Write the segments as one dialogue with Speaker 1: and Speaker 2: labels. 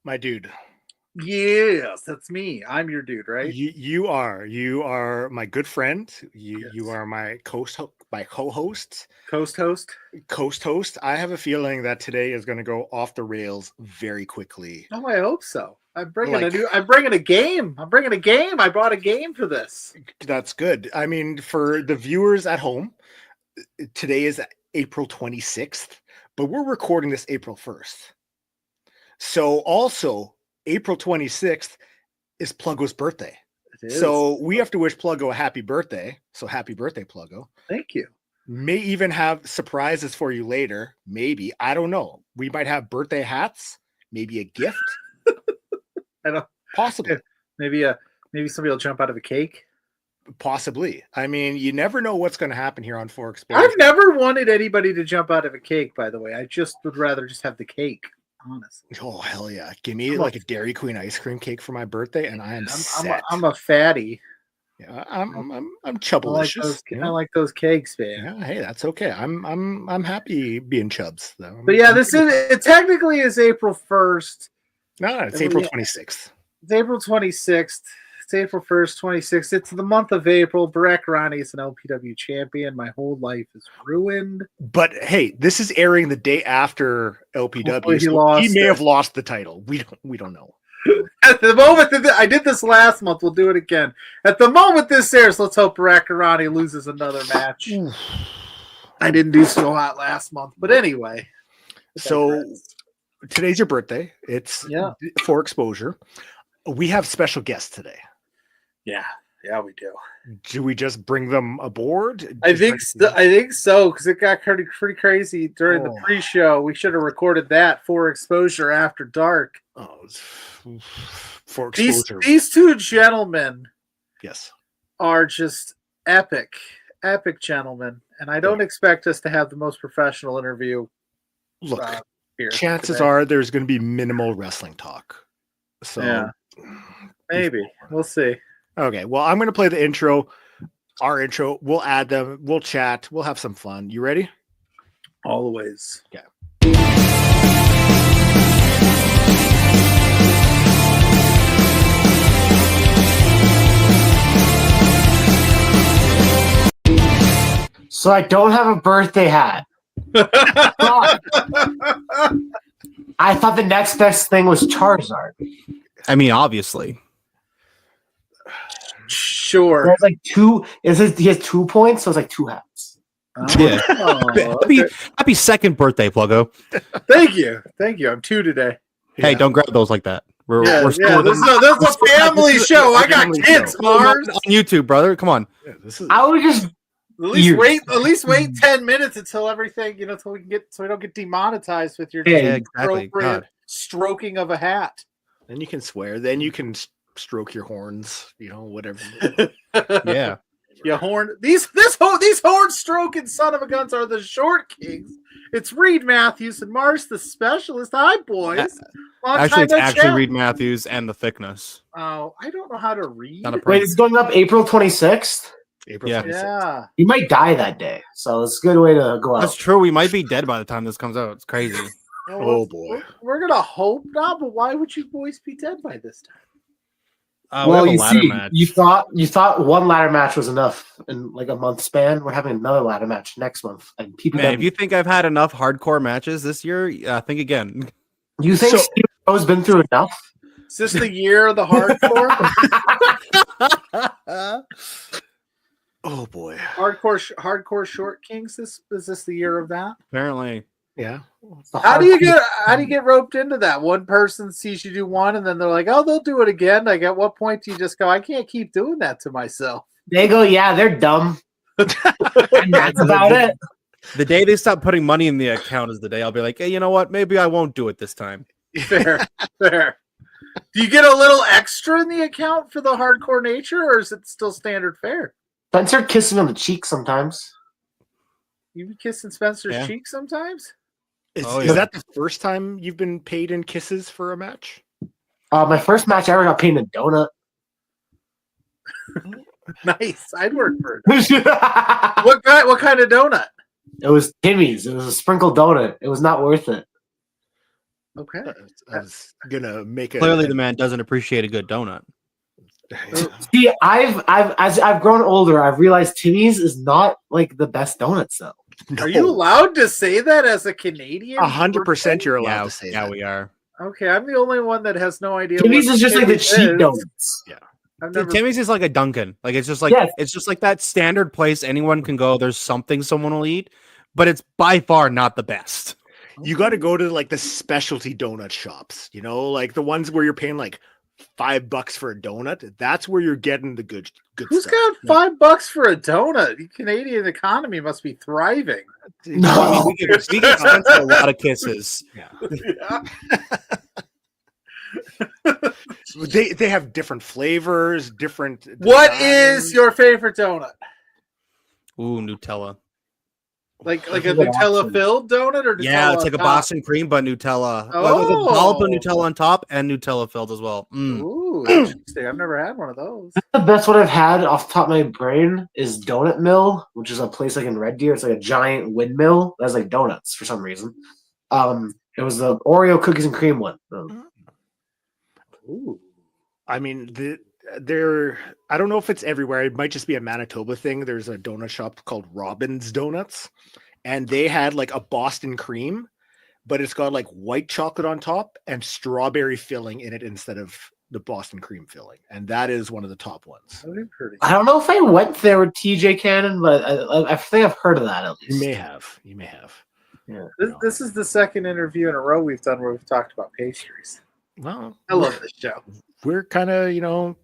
Speaker 1: My dude.
Speaker 2: Yes, that's me. I'm your dude, right?
Speaker 1: You are my good friend. You
Speaker 2: Yes.
Speaker 1: are my co-host,
Speaker 2: Coast host.
Speaker 1: coast host. I have a feeling that today is going to go off the rails very quickly.
Speaker 2: Oh, I hope so. I'm bringing
Speaker 1: Like-
Speaker 2: I'm bringing a game. I'm bringing a game. I brought a game for this.
Speaker 1: That's good. I mean, for the viewers at home, today is April 26th, but we're recording this April 1st. So also April 26th is Pluggo's birthday.
Speaker 2: It is.
Speaker 1: So we have to wish Pluggo a happy birthday. So happy birthday, Pluggo.
Speaker 2: Thank you.
Speaker 1: May even have surprises for you later. Maybe. I don't know. We might have birthday hats, maybe a gift.
Speaker 2: I don't.
Speaker 1: Possibly.
Speaker 2: Maybe somebody will jump out of a cake.
Speaker 1: Possibly. I mean, you never know what's going to happen here on Four Exposure.
Speaker 2: I've never wanted anybody to jump out of a cake, by the way. I just would rather just have the cake, honestly.
Speaker 1: Oh, hell yeah. Give me like a Dairy Queen ice cream cake for my birthday, and I am set.
Speaker 2: I'm a fatty.
Speaker 1: Yeah, I'm chubblicious.
Speaker 2: I like those cakes, man.
Speaker 1: Yeah, hey, that's okay. I'm happy being chubs though.
Speaker 2: But yeah, it technically is April 1st.
Speaker 1: No, it's April 26th.
Speaker 2: It's April 26th. It's April 1st, 26th. It's the month of April. Barack Ronnie is an LPW champion. My whole life is ruined.
Speaker 1: But hey, this is airing the day after LPW.
Speaker 2: So
Speaker 1: he may have lost the title. We don't know.
Speaker 2: At the moment that I did this last month, we'll do it again. At the moment this airs, let's hope Barack Ronnie loses another match. I didn't do so hot last month, but anyway.
Speaker 1: So today's your birthday. It's for exposure. We have special guests today.
Speaker 2: Yeah, we do.
Speaker 1: Do we just bring them aboard?
Speaker 2: I think so, because it got pretty crazy during the pre-show. We should have recorded that for exposure after dark.
Speaker 1: Oh, for exposure.
Speaker 2: These two gentlemen,
Speaker 1: yes,
Speaker 2: are just epic gentlemen, and I don't expect us to have the most professional interview.
Speaker 1: Look,
Speaker 2: here
Speaker 1: chances
Speaker 2: today.
Speaker 1: are there's going to be minimal wrestling talk. So
Speaker 2: maybe we'll see.
Speaker 1: Okay, well, I'm going to play the intro, our intro. We'll add them. We'll chat. We'll have some fun. You ready?
Speaker 2: Always.
Speaker 1: Yeah.
Speaker 3: So I don't have a birthday hat. I thought the next best thing was Charizard.
Speaker 4: I mean, obviously.
Speaker 2: Sure.
Speaker 3: There's like two. He has 2 points, so it's like two hats.
Speaker 4: Yeah.
Speaker 2: Okay.
Speaker 4: Happy second birthday, Pluggo.
Speaker 2: Thank you. I'm 2 today.
Speaker 4: Hey, don't grab those like that. We're
Speaker 2: this is a family show. I got kids, Marz.
Speaker 4: On YouTube, brother. Come on.
Speaker 1: Yeah,
Speaker 3: I would just
Speaker 2: at least wait 10 minutes until everything, until we don't get demonetized with your
Speaker 4: exactly.
Speaker 2: stroking of a hat.
Speaker 1: Then you can swear. Then you can stroke your horns. Whatever.
Speaker 4: Yeah.
Speaker 2: Yeah, horn. These horn stroking son of a guns are the short kings. It's Reid, Matthes, and Marz, the specialist. Hi, boys.
Speaker 4: Actually, it's actually Reid, Matthes and the thickness.
Speaker 2: Oh, I don't know how to read.
Speaker 3: Wait, it's going up April 26th.
Speaker 1: April 26th.
Speaker 2: Yeah.
Speaker 3: You might die that day, so it's a good way to go out.
Speaker 4: That's true. We might be dead by the time this comes out. It's crazy.
Speaker 1: Oh boy.
Speaker 2: We're gonna hope not, but why would you boys be dead by this time?
Speaker 3: Well, you see, you thought one ladder match was enough in like a month span. We're having another ladder match next month, and people.
Speaker 4: Man, if you think I've had enough hardcore matches this year, think again.
Speaker 3: You think Steve O's been through enough?
Speaker 2: Is this the year of the hardcore?
Speaker 1: Oh boy.
Speaker 2: Hardcore short kings. Is this the year of that?
Speaker 4: Apparently.
Speaker 1: Yeah.
Speaker 2: How do you get roped into that? One person sees you do one, and then they're like, "Oh, they'll do it again." Like, at what point do you just go, "I can't keep doing that to myself"?
Speaker 3: They go, "Yeah, they're dumb." And that's about it.
Speaker 4: The day they stop putting money in the account is the day I'll be like, "Hey, you know what? Maybe I won't do it this time."
Speaker 2: Fair. Do you get a little extra in the account for the hardcore nature, or is it still standard fare?
Speaker 3: Spencer kisses me on the cheek sometimes.
Speaker 2: You be kissing Spencer's cheek sometimes?
Speaker 1: Is that the first time you've been paid in kisses for a match?
Speaker 3: My first match I ever got paid in a donut.
Speaker 2: Nice. I'd work for it. What kind of donut?
Speaker 3: It was Timmy's. It was a sprinkled donut. It was not worth it.
Speaker 2: Okay.
Speaker 1: I was gonna make
Speaker 4: Clearly, the man doesn't appreciate a good donut.
Speaker 3: See, as I've grown older, I've realized Timmy's is not like the best donuts though.
Speaker 2: Are you allowed to say that as a Canadian?
Speaker 1: 100% you're allowed to say that.
Speaker 4: Yeah, we are.
Speaker 2: Okay, I'm the only one that has no idea.
Speaker 3: Timmy's is just like the cheap donuts.
Speaker 1: Yeah.
Speaker 4: Timmy's is like a Dunkin'. Like it's just like that standard place anyone can go. There's something someone will eat, but it's by far not the best.
Speaker 1: You got to go to like the specialty donut shops, like the ones where you're paying like $5 for a donut. That's where you're getting the good
Speaker 2: Who's
Speaker 1: stuff.
Speaker 2: got $5 for a donut? The Canadian economy must be thriving.
Speaker 4: No, we get sent a lot of kisses.
Speaker 1: Yeah. They have different flavors, different.
Speaker 2: What
Speaker 1: designs.
Speaker 2: is your favorite donut?
Speaker 4: Ooh, Nutella.
Speaker 2: Like a Nutella filled donut, or Nutella
Speaker 4: it's like a Boston cream, but Nutella.
Speaker 2: Oh.
Speaker 4: With a dollop of Nutella on top and Nutella filled as well.
Speaker 2: Ooh, interesting. I've never had one of those.
Speaker 3: The best one I've had off the top of my brain is Donut Mill, which is a place like in Red Deer. It's like a giant windmill that has like donuts for some reason. It was the Oreo cookies and cream one.
Speaker 2: Ooh.
Speaker 1: I mean, I don't know if it's everywhere. It might just be a Manitoba thing. There's a donut shop called Robin's Donuts, and they had like a Boston cream, but it's got like white chocolate on top and strawberry filling in it instead of the Boston cream filling. And that is one of the top ones.
Speaker 3: I don't know if I went there with TJ Cannon, but I think I've heard of that at least.
Speaker 1: You may have.
Speaker 3: Yeah.
Speaker 2: This is the second interview in a row we've done where we've talked about pastries.
Speaker 1: Well,
Speaker 2: I love this show.
Speaker 1: We're kind of,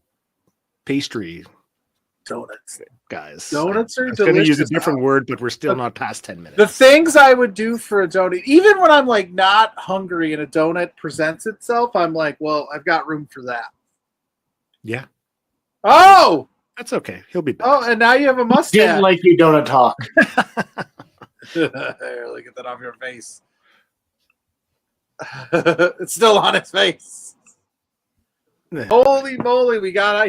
Speaker 1: pastry
Speaker 2: donuts
Speaker 1: guys.
Speaker 2: Donuts are delicious.
Speaker 1: I'm going to use a different word, but we're still not past 10 minutes.
Speaker 2: The things I would do for a donut, even when I'm like not hungry and a donut presents itself, I'm like, well, I've got room for that.
Speaker 1: Yeah.
Speaker 2: Oh,
Speaker 1: that's okay. He'll be back.
Speaker 2: Oh, and now you have a mustache.
Speaker 3: Didn't like you donut talk.
Speaker 2: There, look at that off your face. It's still on his face. Holy moly, he got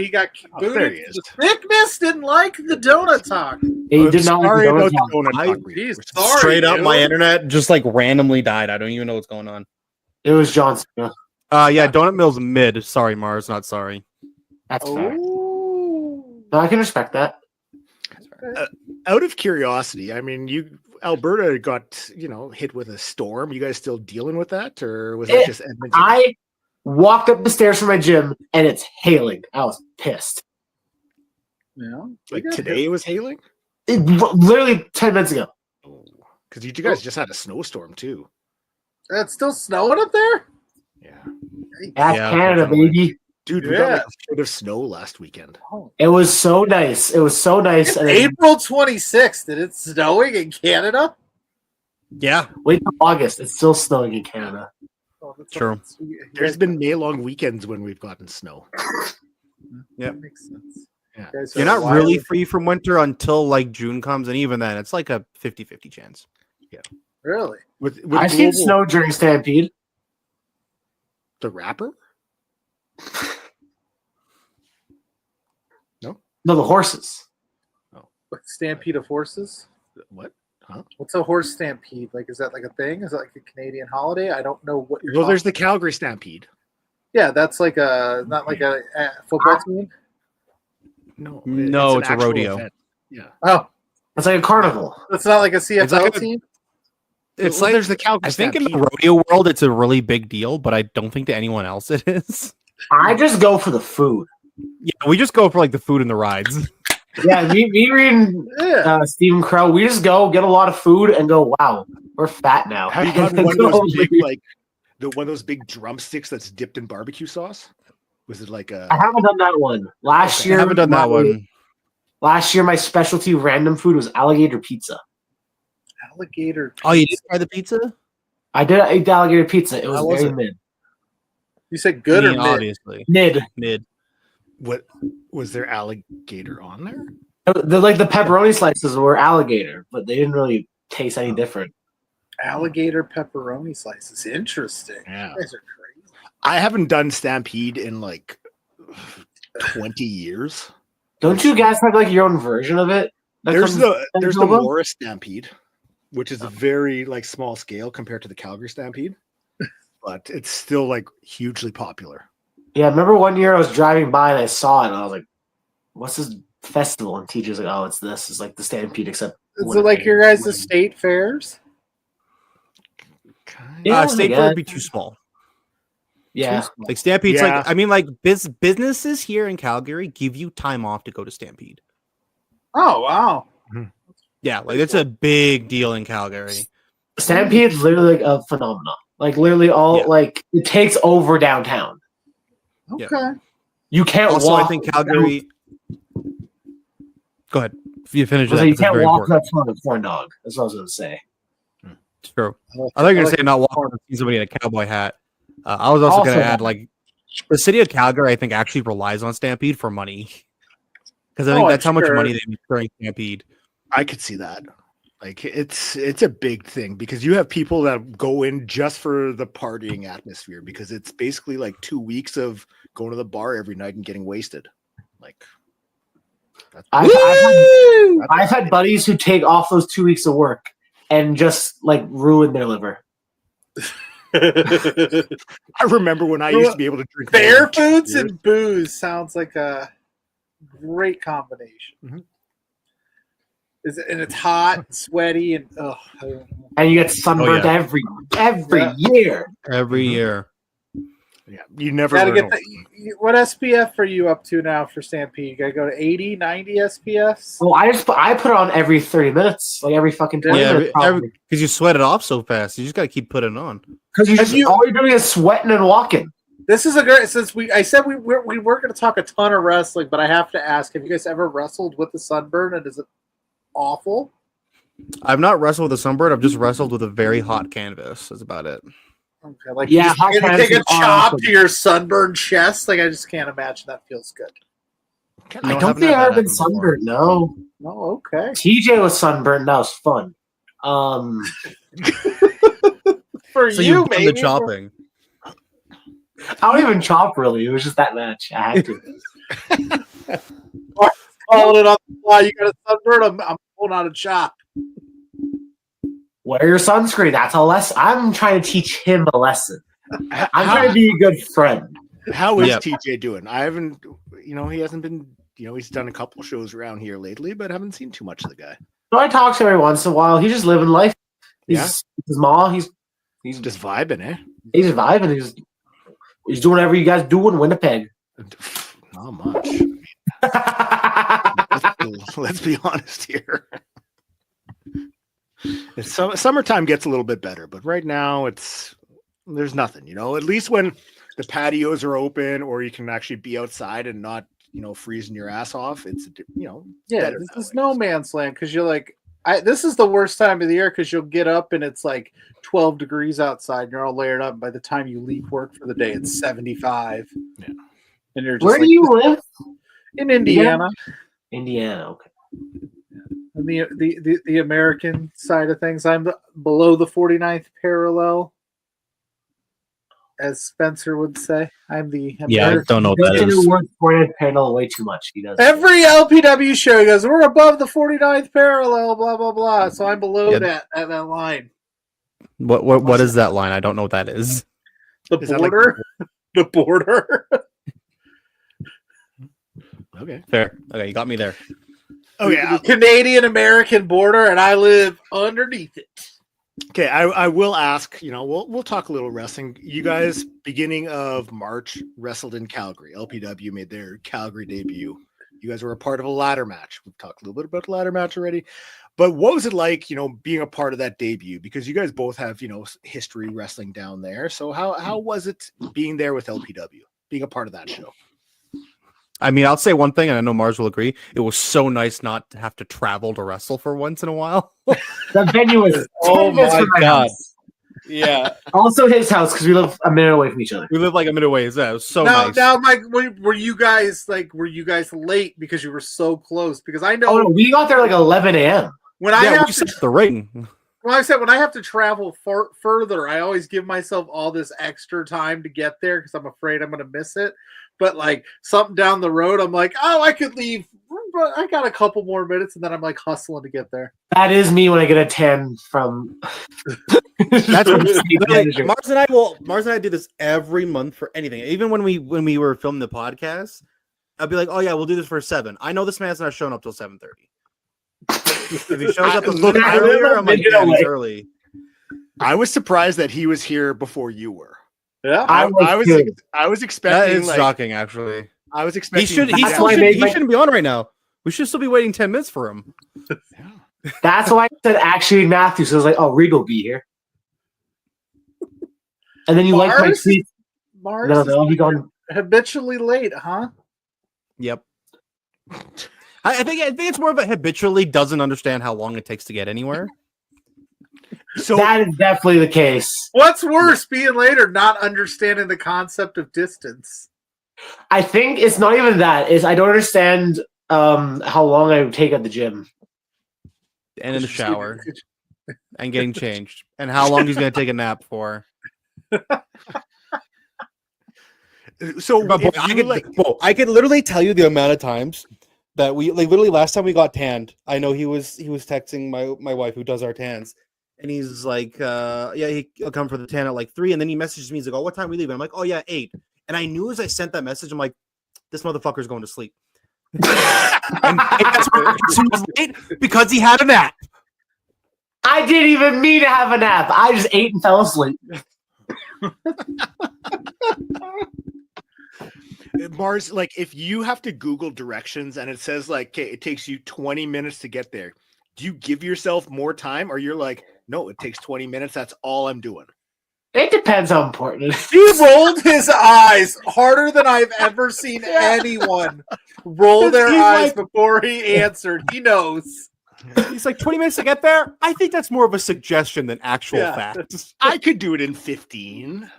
Speaker 2: booted. The thickness didn't like the donut talk.
Speaker 3: He did not like the
Speaker 2: donut talk.
Speaker 4: Straight up, my internet just like randomly died. I don't even know what's going on.
Speaker 3: It was Johnson.
Speaker 4: Yeah, Donut Mill's mid. Sorry, Marz, not sorry.
Speaker 3: That's fair. No, I can respect that.
Speaker 1: Out of curiosity, I mean, Alberta got hit with a storm. You guys still dealing with that, or was that just Edmonton?
Speaker 3: I walked up the stairs from my gym and it's hailing. I was pissed.
Speaker 2: Yeah,
Speaker 1: like today it was hailing.
Speaker 3: Literally 10 minutes ago.
Speaker 1: Because you guys just had a snowstorm too.
Speaker 2: It's still snowing up there.
Speaker 3: Yeah, Canada, baby.
Speaker 1: Dude, we got like a foot of snow last weekend.
Speaker 3: It was so nice. It was so nice.
Speaker 2: It's April 26th, and it's snowing in Canada.
Speaker 4: Yeah.
Speaker 3: Wait till August. It's still snowing in Canada.
Speaker 2: Oh,
Speaker 4: true.
Speaker 1: There's been May-long weekends when we've gotten snow.
Speaker 4: Yeah,
Speaker 2: makes sense.
Speaker 1: Yeah.
Speaker 4: You're not really free from winter until like June comes, and even then, it's like a 50-50 chance.
Speaker 1: Yeah.
Speaker 2: Really?
Speaker 1: With
Speaker 3: I've seen snow during Stampede.
Speaker 1: The rapper?
Speaker 3: No, the horses.
Speaker 1: Oh,
Speaker 2: Stampede of horses?
Speaker 1: What? Huh?
Speaker 2: What's a horse stampede? Like, is that like a thing? Is that like a Canadian holiday? I don't know what you're
Speaker 1: Well, there's the Calgary Stampede.
Speaker 2: Yeah, that's like not like a football team.
Speaker 1: No,
Speaker 4: it's a rodeo.
Speaker 1: Event. Yeah.
Speaker 2: Oh,
Speaker 3: it's like a carnival.
Speaker 2: It's not like a CFL team.
Speaker 1: It's like there's the Calgary.
Speaker 4: I think in the rodeo world, it's a really big deal, but I don't think to anyone else it is.
Speaker 3: I just go for the food.
Speaker 4: Yeah, we just go for like the food and the rides.
Speaker 3: Yeah, me reading Stephen Crow, we just go get a lot of food and go, wow, we're fat now.
Speaker 1: Have you gotten one of those big, like one of those big drumsticks that's dipped in barbecue sauce? Was it like a?
Speaker 3: I haven't done that one. Last year,
Speaker 4: I haven't done that one.
Speaker 3: Last year, my specialty random food was alligator pizza.
Speaker 2: Alligator pizza.
Speaker 4: Oh, you did try the pizza?
Speaker 3: I did eat alligator pizza. It was very mid.
Speaker 2: You said good or mid?
Speaker 4: Obviously.
Speaker 3: Mid.
Speaker 1: What was there alligator on there?
Speaker 3: The pepperoni slices were alligator, but they didn't really taste any different.
Speaker 2: Alligator pepperoni slices. Interesting.
Speaker 1: Yeah.
Speaker 2: You guys are crazy.
Speaker 1: I haven't done Stampede in like 20 years.
Speaker 3: Don't you guys have like your own version of it?
Speaker 1: There's the Morris Stampede, which is a very like small scale compared to the Calgary Stampede. but it's still like hugely popular.
Speaker 3: Yeah, I remember one year I was driving by and I saw it and I was like, "What's this festival?" And TJ's like, "Oh, it's this. It's like the Stampede, except."
Speaker 2: Is it like your guys' state fairs?
Speaker 3: Yeah,
Speaker 4: State Fair would be too small.
Speaker 3: Yeah,
Speaker 4: Like Stampede's
Speaker 1: Yeah.
Speaker 4: like, I mean, like businesses here in Calgary give you time off to go to Stampede.
Speaker 2: Oh wow!
Speaker 4: Yeah, like it's a big deal in Calgary.
Speaker 3: Stampede's literally like a phenomenon. Like literally all like it takes over downtown.
Speaker 2: Okay.
Speaker 4: Yeah.
Speaker 3: You can't
Speaker 4: Also,
Speaker 3: walk.
Speaker 4: I think Calgary. Go ahead. If you finish
Speaker 3: So
Speaker 4: that,
Speaker 3: you
Speaker 4: that's
Speaker 3: can't
Speaker 4: very
Speaker 3: walk
Speaker 4: important.
Speaker 3: that front of corn dog. That's what I was going to say.
Speaker 4: True. I thought you were going to say not walking and see somebody in a cowboy hat. I was also going to add, like, the city of Calgary, I think, actually relies on Stampede for money. Because I think that's how much money they make during Stampede.
Speaker 1: I could see that. Like it's a big thing because you have people that go in just for the partying atmosphere because it's basically like 2 weeks of going to the bar every night and getting wasted. Like
Speaker 3: I've had buddies who take off those 2 weeks of work and just like ruin their liver.
Speaker 1: I remember when I used to be able to drink
Speaker 2: Fair foods and booze sounds like a great combination.
Speaker 1: Mm-hmm.
Speaker 2: And it's hot, sweaty, and
Speaker 3: and you get sunburned every year.
Speaker 4: Every year.
Speaker 1: Yeah, you never
Speaker 2: gotta get what SPF are you up to now for Stampede? You gotta go to 80, 90 SPFs?
Speaker 3: Well, I put it on every 30 minutes, like every fucking 20 minutes.
Speaker 4: Because you sweat it off so fast. You just got to keep putting it on.
Speaker 3: Because all you're doing is sweating and walking.
Speaker 2: This is a great, since I said we were going to talk a ton of wrestling, but I have to ask, have you guys ever wrestled with the sunburn, and is it awful?
Speaker 4: I've not wrestled with a sunburn. I've just wrestled with a very hot canvas. That's about it.
Speaker 2: Okay, like
Speaker 3: yeah,
Speaker 2: you take a chop to your sunburned chest. Like I just can't imagine that feels good.
Speaker 3: I don't think I've ever been sunburned. No.
Speaker 2: No. Okay.
Speaker 3: TJ was sunburned. That was fun.
Speaker 2: For
Speaker 4: so
Speaker 2: you,
Speaker 4: maybe the chopping.
Speaker 3: I don't even chop really. It was just that match. I had to.
Speaker 2: Calling it on the fly. You got a sunburn. I'm pulling out a chop.
Speaker 3: Wear your sunscreen. That's a lesson. I'm trying to teach him a lesson. I'm trying to be a good friend.
Speaker 1: How is TJ doing? I haven't, he hasn't been, he's done a couple shows around here lately, but I haven't seen too much of the guy.
Speaker 3: So I talk to him every once in a while. He's just living life. He's his mom. He's
Speaker 1: just vibing, eh?
Speaker 3: He's vibing. He's doing whatever you guys do in Winnipeg.
Speaker 1: Not much. Let's be honest here. Summertime gets a little bit better, but right now there's nothing, at least when the patios are open or you can actually be outside and not, freezing your ass off. It's,
Speaker 2: this is no man's land. Cause you're like, this is the worst time of the year. Cause you'll get up and it's like 12 degrees outside and you're all layered up. By the time you leave work for the day, it's 75. Yeah. And you're just
Speaker 3: where do you live?
Speaker 2: In Indiana.
Speaker 3: Indiana. Okay.
Speaker 2: And the American side of things, I'm below the 49th parallel, as Spencer would say. I'm the
Speaker 4: I don't know what that is.
Speaker 3: Word 49th parallel way too much. He does.
Speaker 2: Every LPW show he goes, we're above the 49th parallel, blah blah blah. So I'm below that line.
Speaker 4: What is that line? I don't know what that is.
Speaker 2: The border. The border.
Speaker 1: Okay.
Speaker 4: Fair. Okay, you got me there.
Speaker 1: Okay,
Speaker 2: the Canadian-American border, and I live underneath it.
Speaker 1: Okay, I will ask, we'll talk a little wrestling. You guys, beginning of March, wrestled in Calgary. LPW made their Calgary debut. You guys were a part of a ladder match. We've talked a little bit about the ladder match already. But what was it like, being a part of that debut? Because you guys both have, history wrestling down there. So how was it being there with LPW, being a part of that show?
Speaker 4: I mean, I'll say one thing, and I know Marz will agree. It was so nice not to have to travel to wrestle for once in a while.
Speaker 3: The venue is
Speaker 2: oh my god!
Speaker 3: House.
Speaker 2: Yeah.
Speaker 3: Also his house because we live a minute away from each other.
Speaker 4: We live like a minute away. Yeah, it was so nice.
Speaker 2: Now, Mike, were you guys late because you were so close? Because I know.
Speaker 3: Oh no, we got there like 11 a.m.
Speaker 2: When I have
Speaker 4: we set the ring.
Speaker 2: Well, I said when I have to travel further, I always give myself all this extra time to get there because I'm afraid I'm going to miss it. But like something down the road, I'm like, oh, I could leave but I got a couple more minutes, and then I'm like hustling to get there.
Speaker 3: That is me when I get a tan from.
Speaker 4: That's what Marz and I do this every month for anything. Even when we were filming the podcast, I'd be like, "Oh yeah, we'll do this for 7." I know this man's not showing up till 7:30. If he shows up a little earlier, I'm like, "Yeah, he's early."
Speaker 1: I was surprised that he was here before you were.
Speaker 2: Yeah,
Speaker 1: I was expecting.
Speaker 4: That is shocking, actually.
Speaker 1: I was expecting.
Speaker 4: He shouldn't be on right now. We should still be waiting 10 minutes for him.
Speaker 1: Yeah.
Speaker 3: That's why I said actually Matthes. So I was like, "Oh, Reid will be here." And then you like my tweet.
Speaker 2: Marz
Speaker 3: He's gone
Speaker 2: habitually late, huh?
Speaker 4: Yep. I think it's more of a habitually doesn't understand how long it takes to get anywhere.
Speaker 3: So that is definitely the case.
Speaker 2: What's worse, being late or not understanding the concept of distance?
Speaker 3: I think it's not even that. I don't understand how long I would take at the gym.
Speaker 4: And in the shower. And getting changed. And how long he's going to take a nap for.
Speaker 1: So
Speaker 4: I could literally tell you the amount of times that we literally last time we got tanned. I know he was texting my wife who does our tans, and he's like, he'll come for the tan at 3, and then he messages me. He's like, "Oh, what time we leave?" And I'm like, "Oh yeah, 8." And I knew as I sent that message, I'm like, "This motherfucker's going to sleep." and that's why he was late because he had a nap.
Speaker 3: I didn't even mean to have a nap. I just ate and fell asleep.
Speaker 1: Marz, if you have to Google directions and it says okay, it takes you 20 minutes to get there, do you give yourself more time, or you're like, no, it takes 20 minutes, that's all I'm doing?
Speaker 3: It depends how important it is.
Speaker 2: He rolled his eyes harder than I've ever seen anyone roll their eyes before he answered. He knows.
Speaker 4: He's like, 20 minutes to get there? I think that's more of a suggestion than actual fact.
Speaker 1: I could do it in 15.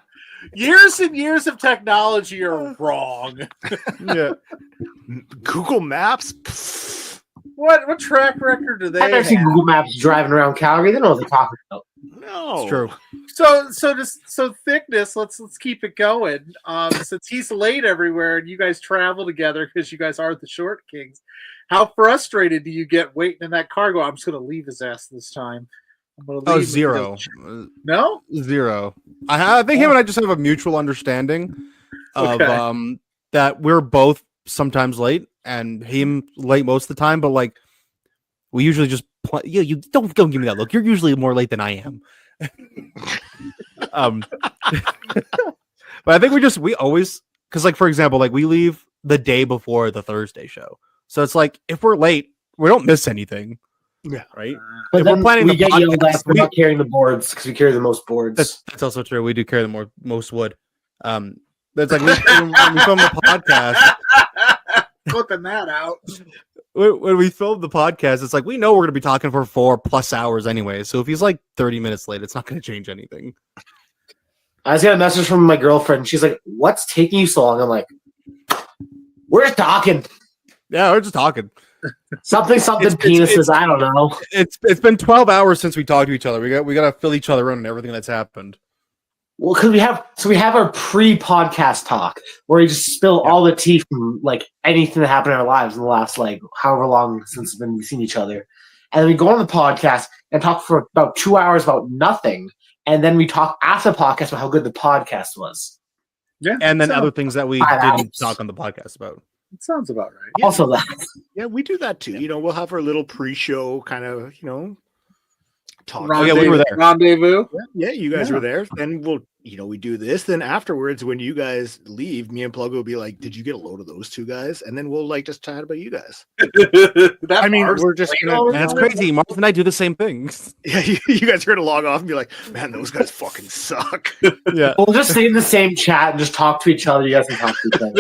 Speaker 2: Years and years of technology are wrong.
Speaker 1: Yeah. Google Maps? Pfft.
Speaker 2: What track record do they have?
Speaker 3: I've never seen Google Maps driving around Calgary. They know what they're talking about.
Speaker 1: No.
Speaker 4: It's true.
Speaker 2: So thickness, let's keep it going. Since he's late everywhere and you guys travel together because you guys are the short kings, how frustrated do you get waiting in that car? I'm just going to leave his ass this time.
Speaker 4: Oh, 0.
Speaker 2: No?
Speaker 4: 0. I think him and I just have a mutual understanding of that we're both sometimes late and him late most of the time, but we usually just play. Yeah, you don't give me that look. You're usually more late than I am. But I think we always, because for example, we leave the day before the Thursday show, so it's if we're late, we don't miss anything.
Speaker 1: Yeah,
Speaker 4: right.
Speaker 3: But
Speaker 4: if
Speaker 3: then
Speaker 4: we're planning
Speaker 3: we get yelled at for not carrying the boards because we carry the most boards.
Speaker 4: That's also true. We do carry the most wood. That's when we film the podcast.
Speaker 2: Clipping that out.
Speaker 4: When we film the podcast, it's we know we're going to be talking for 4+ hours anyway. So if he's 30 minutes late, it's not going to change anything.
Speaker 3: I just got a message from my girlfriend. She's like, "What's taking you so long?" I'm like, "We're just talking."
Speaker 4: Yeah, we're just talking.
Speaker 3: Something penises. I don't know.
Speaker 4: It's been 12 hours since we talked to each other. We got to fill each other in on everything that's happened.
Speaker 3: Well, because we have our pre-podcast talk where we just spill all the tea from anything that happened in our lives in the last however long since we've seen each other, and then we go on the podcast and talk for about 2 hours about nothing, and then we talk after the podcast about how good the podcast was.
Speaker 4: Yeah, and then other things that we didn't talk on the podcast about.
Speaker 2: It sounds about right.
Speaker 3: Yeah. Also that.
Speaker 1: Yeah, we do that too. Yeah. We'll have our little pre-show kind of, talk.
Speaker 4: Oh, yeah, we were there.
Speaker 2: Rendezvous.
Speaker 1: Yeah, you guys were there. Then we'll, we do this. Then afterwards, when you guys leave, me and Plug will be like, "Did you get a load of those two guys?" And then we'll just chat about you guys.
Speaker 2: I mean,
Speaker 1: we're just gonna.
Speaker 4: That's crazy. Marz and I do the same things.
Speaker 1: Yeah, you guys are gonna log off and be like, "Man, those guys fucking suck."
Speaker 4: Yeah,
Speaker 3: we'll just stay in the same chat and just talk to each other. You guys can talk to each other.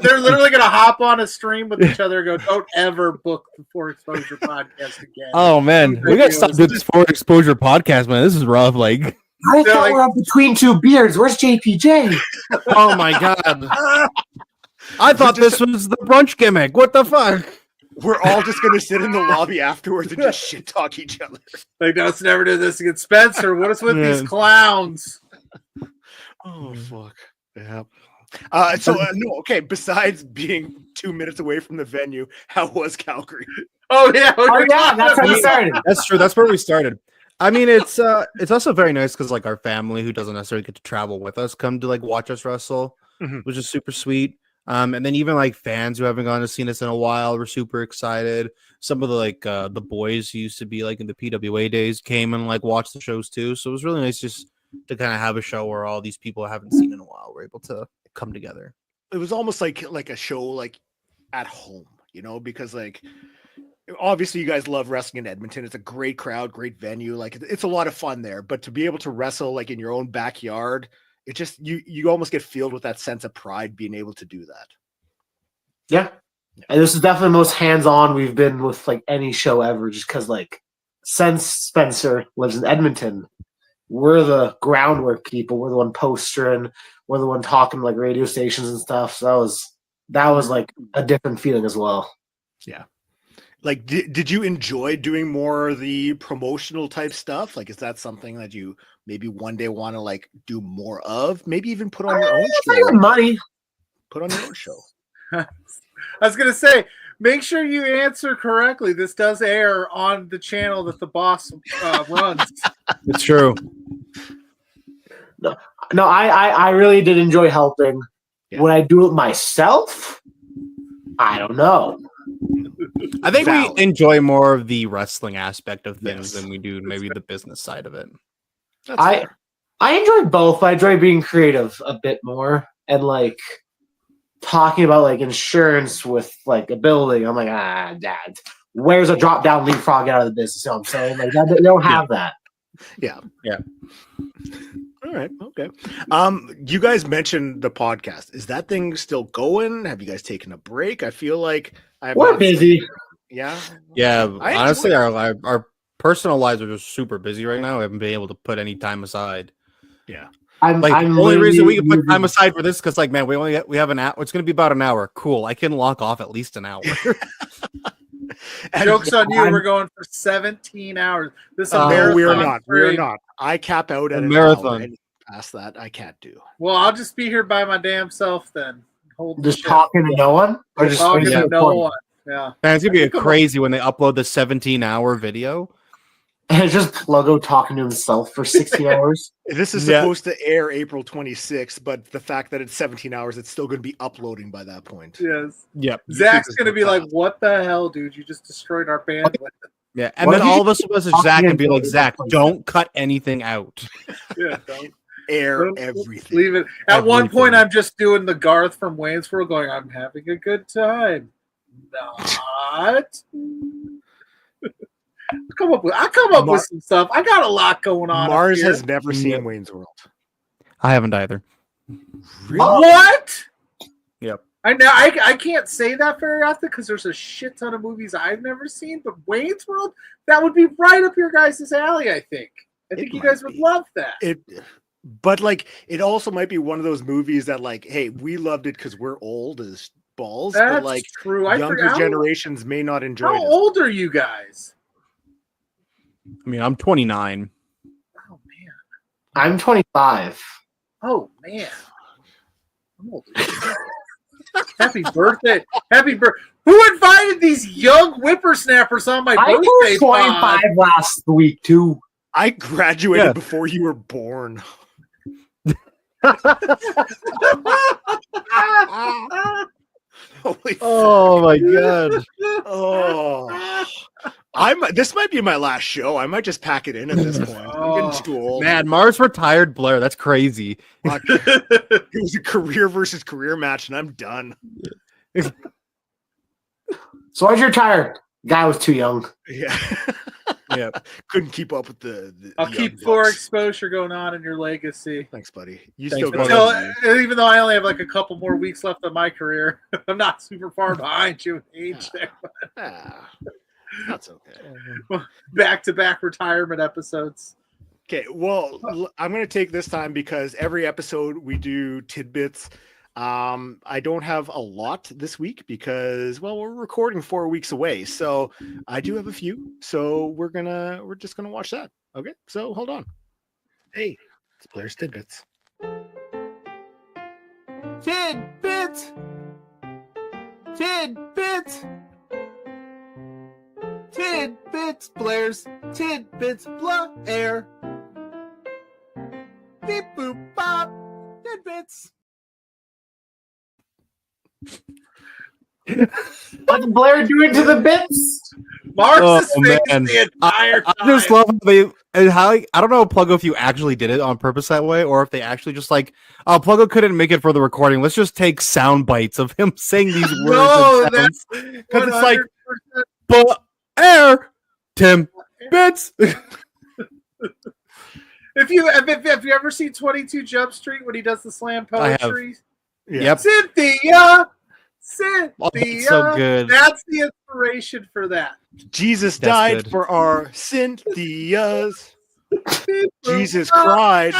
Speaker 2: they're literally gonna hop on a stream with each other and go, "Don't ever book the For Exposure podcast again."
Speaker 4: Oh man, we gotta stop doing this For Exposure podcast, man. This is rough.
Speaker 3: I thought we're between two beards. Where's JPJ?
Speaker 4: Oh my god! I thought this was the brunch gimmick. What the fuck?
Speaker 1: We're all just gonna sit in the lobby afterwards and just shit talk each other.
Speaker 2: Let's never do this again. Spencer, what is with these clowns?
Speaker 1: Oh fuck! Yeah. No, okay. Besides being 2 minutes away from the venue, how was Calgary?
Speaker 2: Oh yeah,
Speaker 3: that's how we started.
Speaker 4: That's true. That's where we started. I mean, it's also very nice because like our family who doesn't necessarily get to travel with us come to like watch us wrestle, which is super sweet. And then even like fans who haven't gone to seen us in a while were super excited. Some of the like the boys who used to be like in the PWA days came and like watched the shows too. So it was really nice just to kind of have a show where all these people I haven't seen in a while were able to come together.
Speaker 1: It was almost like a show like at home, because like obviously you guys love wrestling in Edmonton. It's a great crowd, great venue. Like it's a lot of fun there, but to be able to wrestle like in your own backyard, it just, you almost get filled with that sense of pride being able to do that.
Speaker 3: Yeah. And this is definitely the most hands-on we've been with like any show ever, just because like since Spencer lives in Edmonton, we're the groundwork people. We're the one postering. We're the one talking like radio stations and stuff. So that was like a different feeling as well.
Speaker 1: Yeah. Like, did you enjoy doing more of the promotional type stuff? Like, is that something that you maybe one day want to like do more of? Maybe even put on your own show.
Speaker 3: Money.
Speaker 1: Put on your own show.
Speaker 2: I was gonna say, make sure you answer correctly. This does air on the channel that the boss runs.
Speaker 4: It's true.
Speaker 3: No, I really did enjoy helping. Yeah. Would I do it myself? I don't know.
Speaker 4: I think we enjoy more of the wrestling aspect of things than we do maybe the business side of it.
Speaker 3: I enjoy both. I enjoy being creative a bit more and like talking about like insurance with like a building. I'm like, Dad, where's a drop down leapfrog out of the business? You know what I'm saying? Like they don't have that.
Speaker 1: Yeah.
Speaker 4: Yeah.
Speaker 1: All right. Okay. You guys mentioned the podcast. Is that thing still going? Have you guys taken a break? I feel like
Speaker 3: we're busy.
Speaker 1: Yeah.
Speaker 4: Yeah. Honestly, our personal lives are just super busy right now. We haven't been able to put any time aside.
Speaker 1: Yeah.
Speaker 4: The only reason we can put time aside for this because like, man, we have an hour. It's going to be about an hour. Cool. I can lock off at least an hour.
Speaker 2: Joke's on you. We're going for 17 hours. This is a marathon.
Speaker 1: We're not. I cap out at a
Speaker 4: marathon.
Speaker 1: And past that, I can't do.
Speaker 2: Well, I'll just be here by my damn self then.
Speaker 3: Just talking to no one?
Speaker 2: Or just talking to no one. Yeah.
Speaker 4: Man, it's going to be crazy when they upload the 17-hour video.
Speaker 3: And it's just Logo talking to himself for 60 hours.
Speaker 1: This is supposed to air April 26th, but the fact that it's 17 hours, it's still going to be uploading by that point.
Speaker 2: Yes.
Speaker 4: Yep.
Speaker 2: Zach's going to be like, what the hell, dude? You just destroyed our bandwidth.
Speaker 4: Yeah. And then all of us will message Zach and be like, Zach, don't cut anything out.
Speaker 2: Yeah, don't
Speaker 1: air everything.
Speaker 2: Leave it. At one point, I'm just doing the Garth from Wayne's World going, I'm having a good time. Not. I come up with some stuff. I got a lot going on.
Speaker 1: Marz has never seen Wayne's World.
Speaker 4: I haven't either.
Speaker 2: Really? What?
Speaker 4: Yep.
Speaker 2: I can't say that very often because there's a shit ton of movies I've never seen, but Wayne's World, that would be right up your guys' alley, I think. I think you guys would love that.
Speaker 1: But like it also might be one of those movies that like, hey, we loved it because we're old as balls.
Speaker 2: That's
Speaker 1: but like
Speaker 2: true.
Speaker 1: Younger generations may not enjoy it.
Speaker 2: How old are you guys?
Speaker 4: I mean, I'm 29.
Speaker 2: Oh man.
Speaker 3: I'm 25.
Speaker 2: Oh man. I'm old. Happy birthday. Happy birthday. Who invited these young whippersnappers on my birthday?
Speaker 3: I was 25 last week too.
Speaker 1: I graduated before you were born.
Speaker 4: Holy oh my god.
Speaker 1: Oh. This might be my last show. I might just pack it in at this point. I'm getting too old.
Speaker 4: Man, Marz retired Blair. That's crazy.
Speaker 1: It was a career versus career match, and I'm done.
Speaker 3: So why'd you retire? Guy was too young.
Speaker 1: Yeah.
Speaker 4: Yeah.
Speaker 1: Couldn't keep up with the
Speaker 2: I'll keep for exposure going on in your legacy.
Speaker 1: Thanks, buddy.
Speaker 2: Even though I only have like a couple more weeks left of my career, I'm not super far behind you in age there.
Speaker 1: That's okay.
Speaker 2: Back-to-back retirement episodes.
Speaker 1: Okay, well, I'm going to take this time because every episode we do tidbits. I don't have a lot this week because, well, we're recording 4 weeks away. So I do have a few. So we're just gonna watch that. Okay, so hold on. Hey, it's Blairs Tidbits.
Speaker 3: Tidbits.
Speaker 2: Tidbits. Tidbits, Blairs. Tidbits, Blair. Beep boop bop. Tidbits.
Speaker 3: What's Blair doing to the bits?
Speaker 2: Marz is thinking the entire time.
Speaker 4: I just love how I don't know, Pluggo, if you actually did it on purpose that way, or if they actually just like, oh, Pluggo couldn't make it for the recording. Let's just take sound bites of him saying these words.
Speaker 2: No, that's
Speaker 4: because it's like, Blair, Tim, bits.
Speaker 2: If you ever seen 22 Jump Street when he does the slam poetry,
Speaker 4: Yep.
Speaker 2: Cynthia.
Speaker 4: Oh, that's so good.
Speaker 2: That's the inspiration for that.
Speaker 1: Jesus
Speaker 4: That's
Speaker 1: died
Speaker 4: good.
Speaker 1: for our Cynthias. Jesus cried,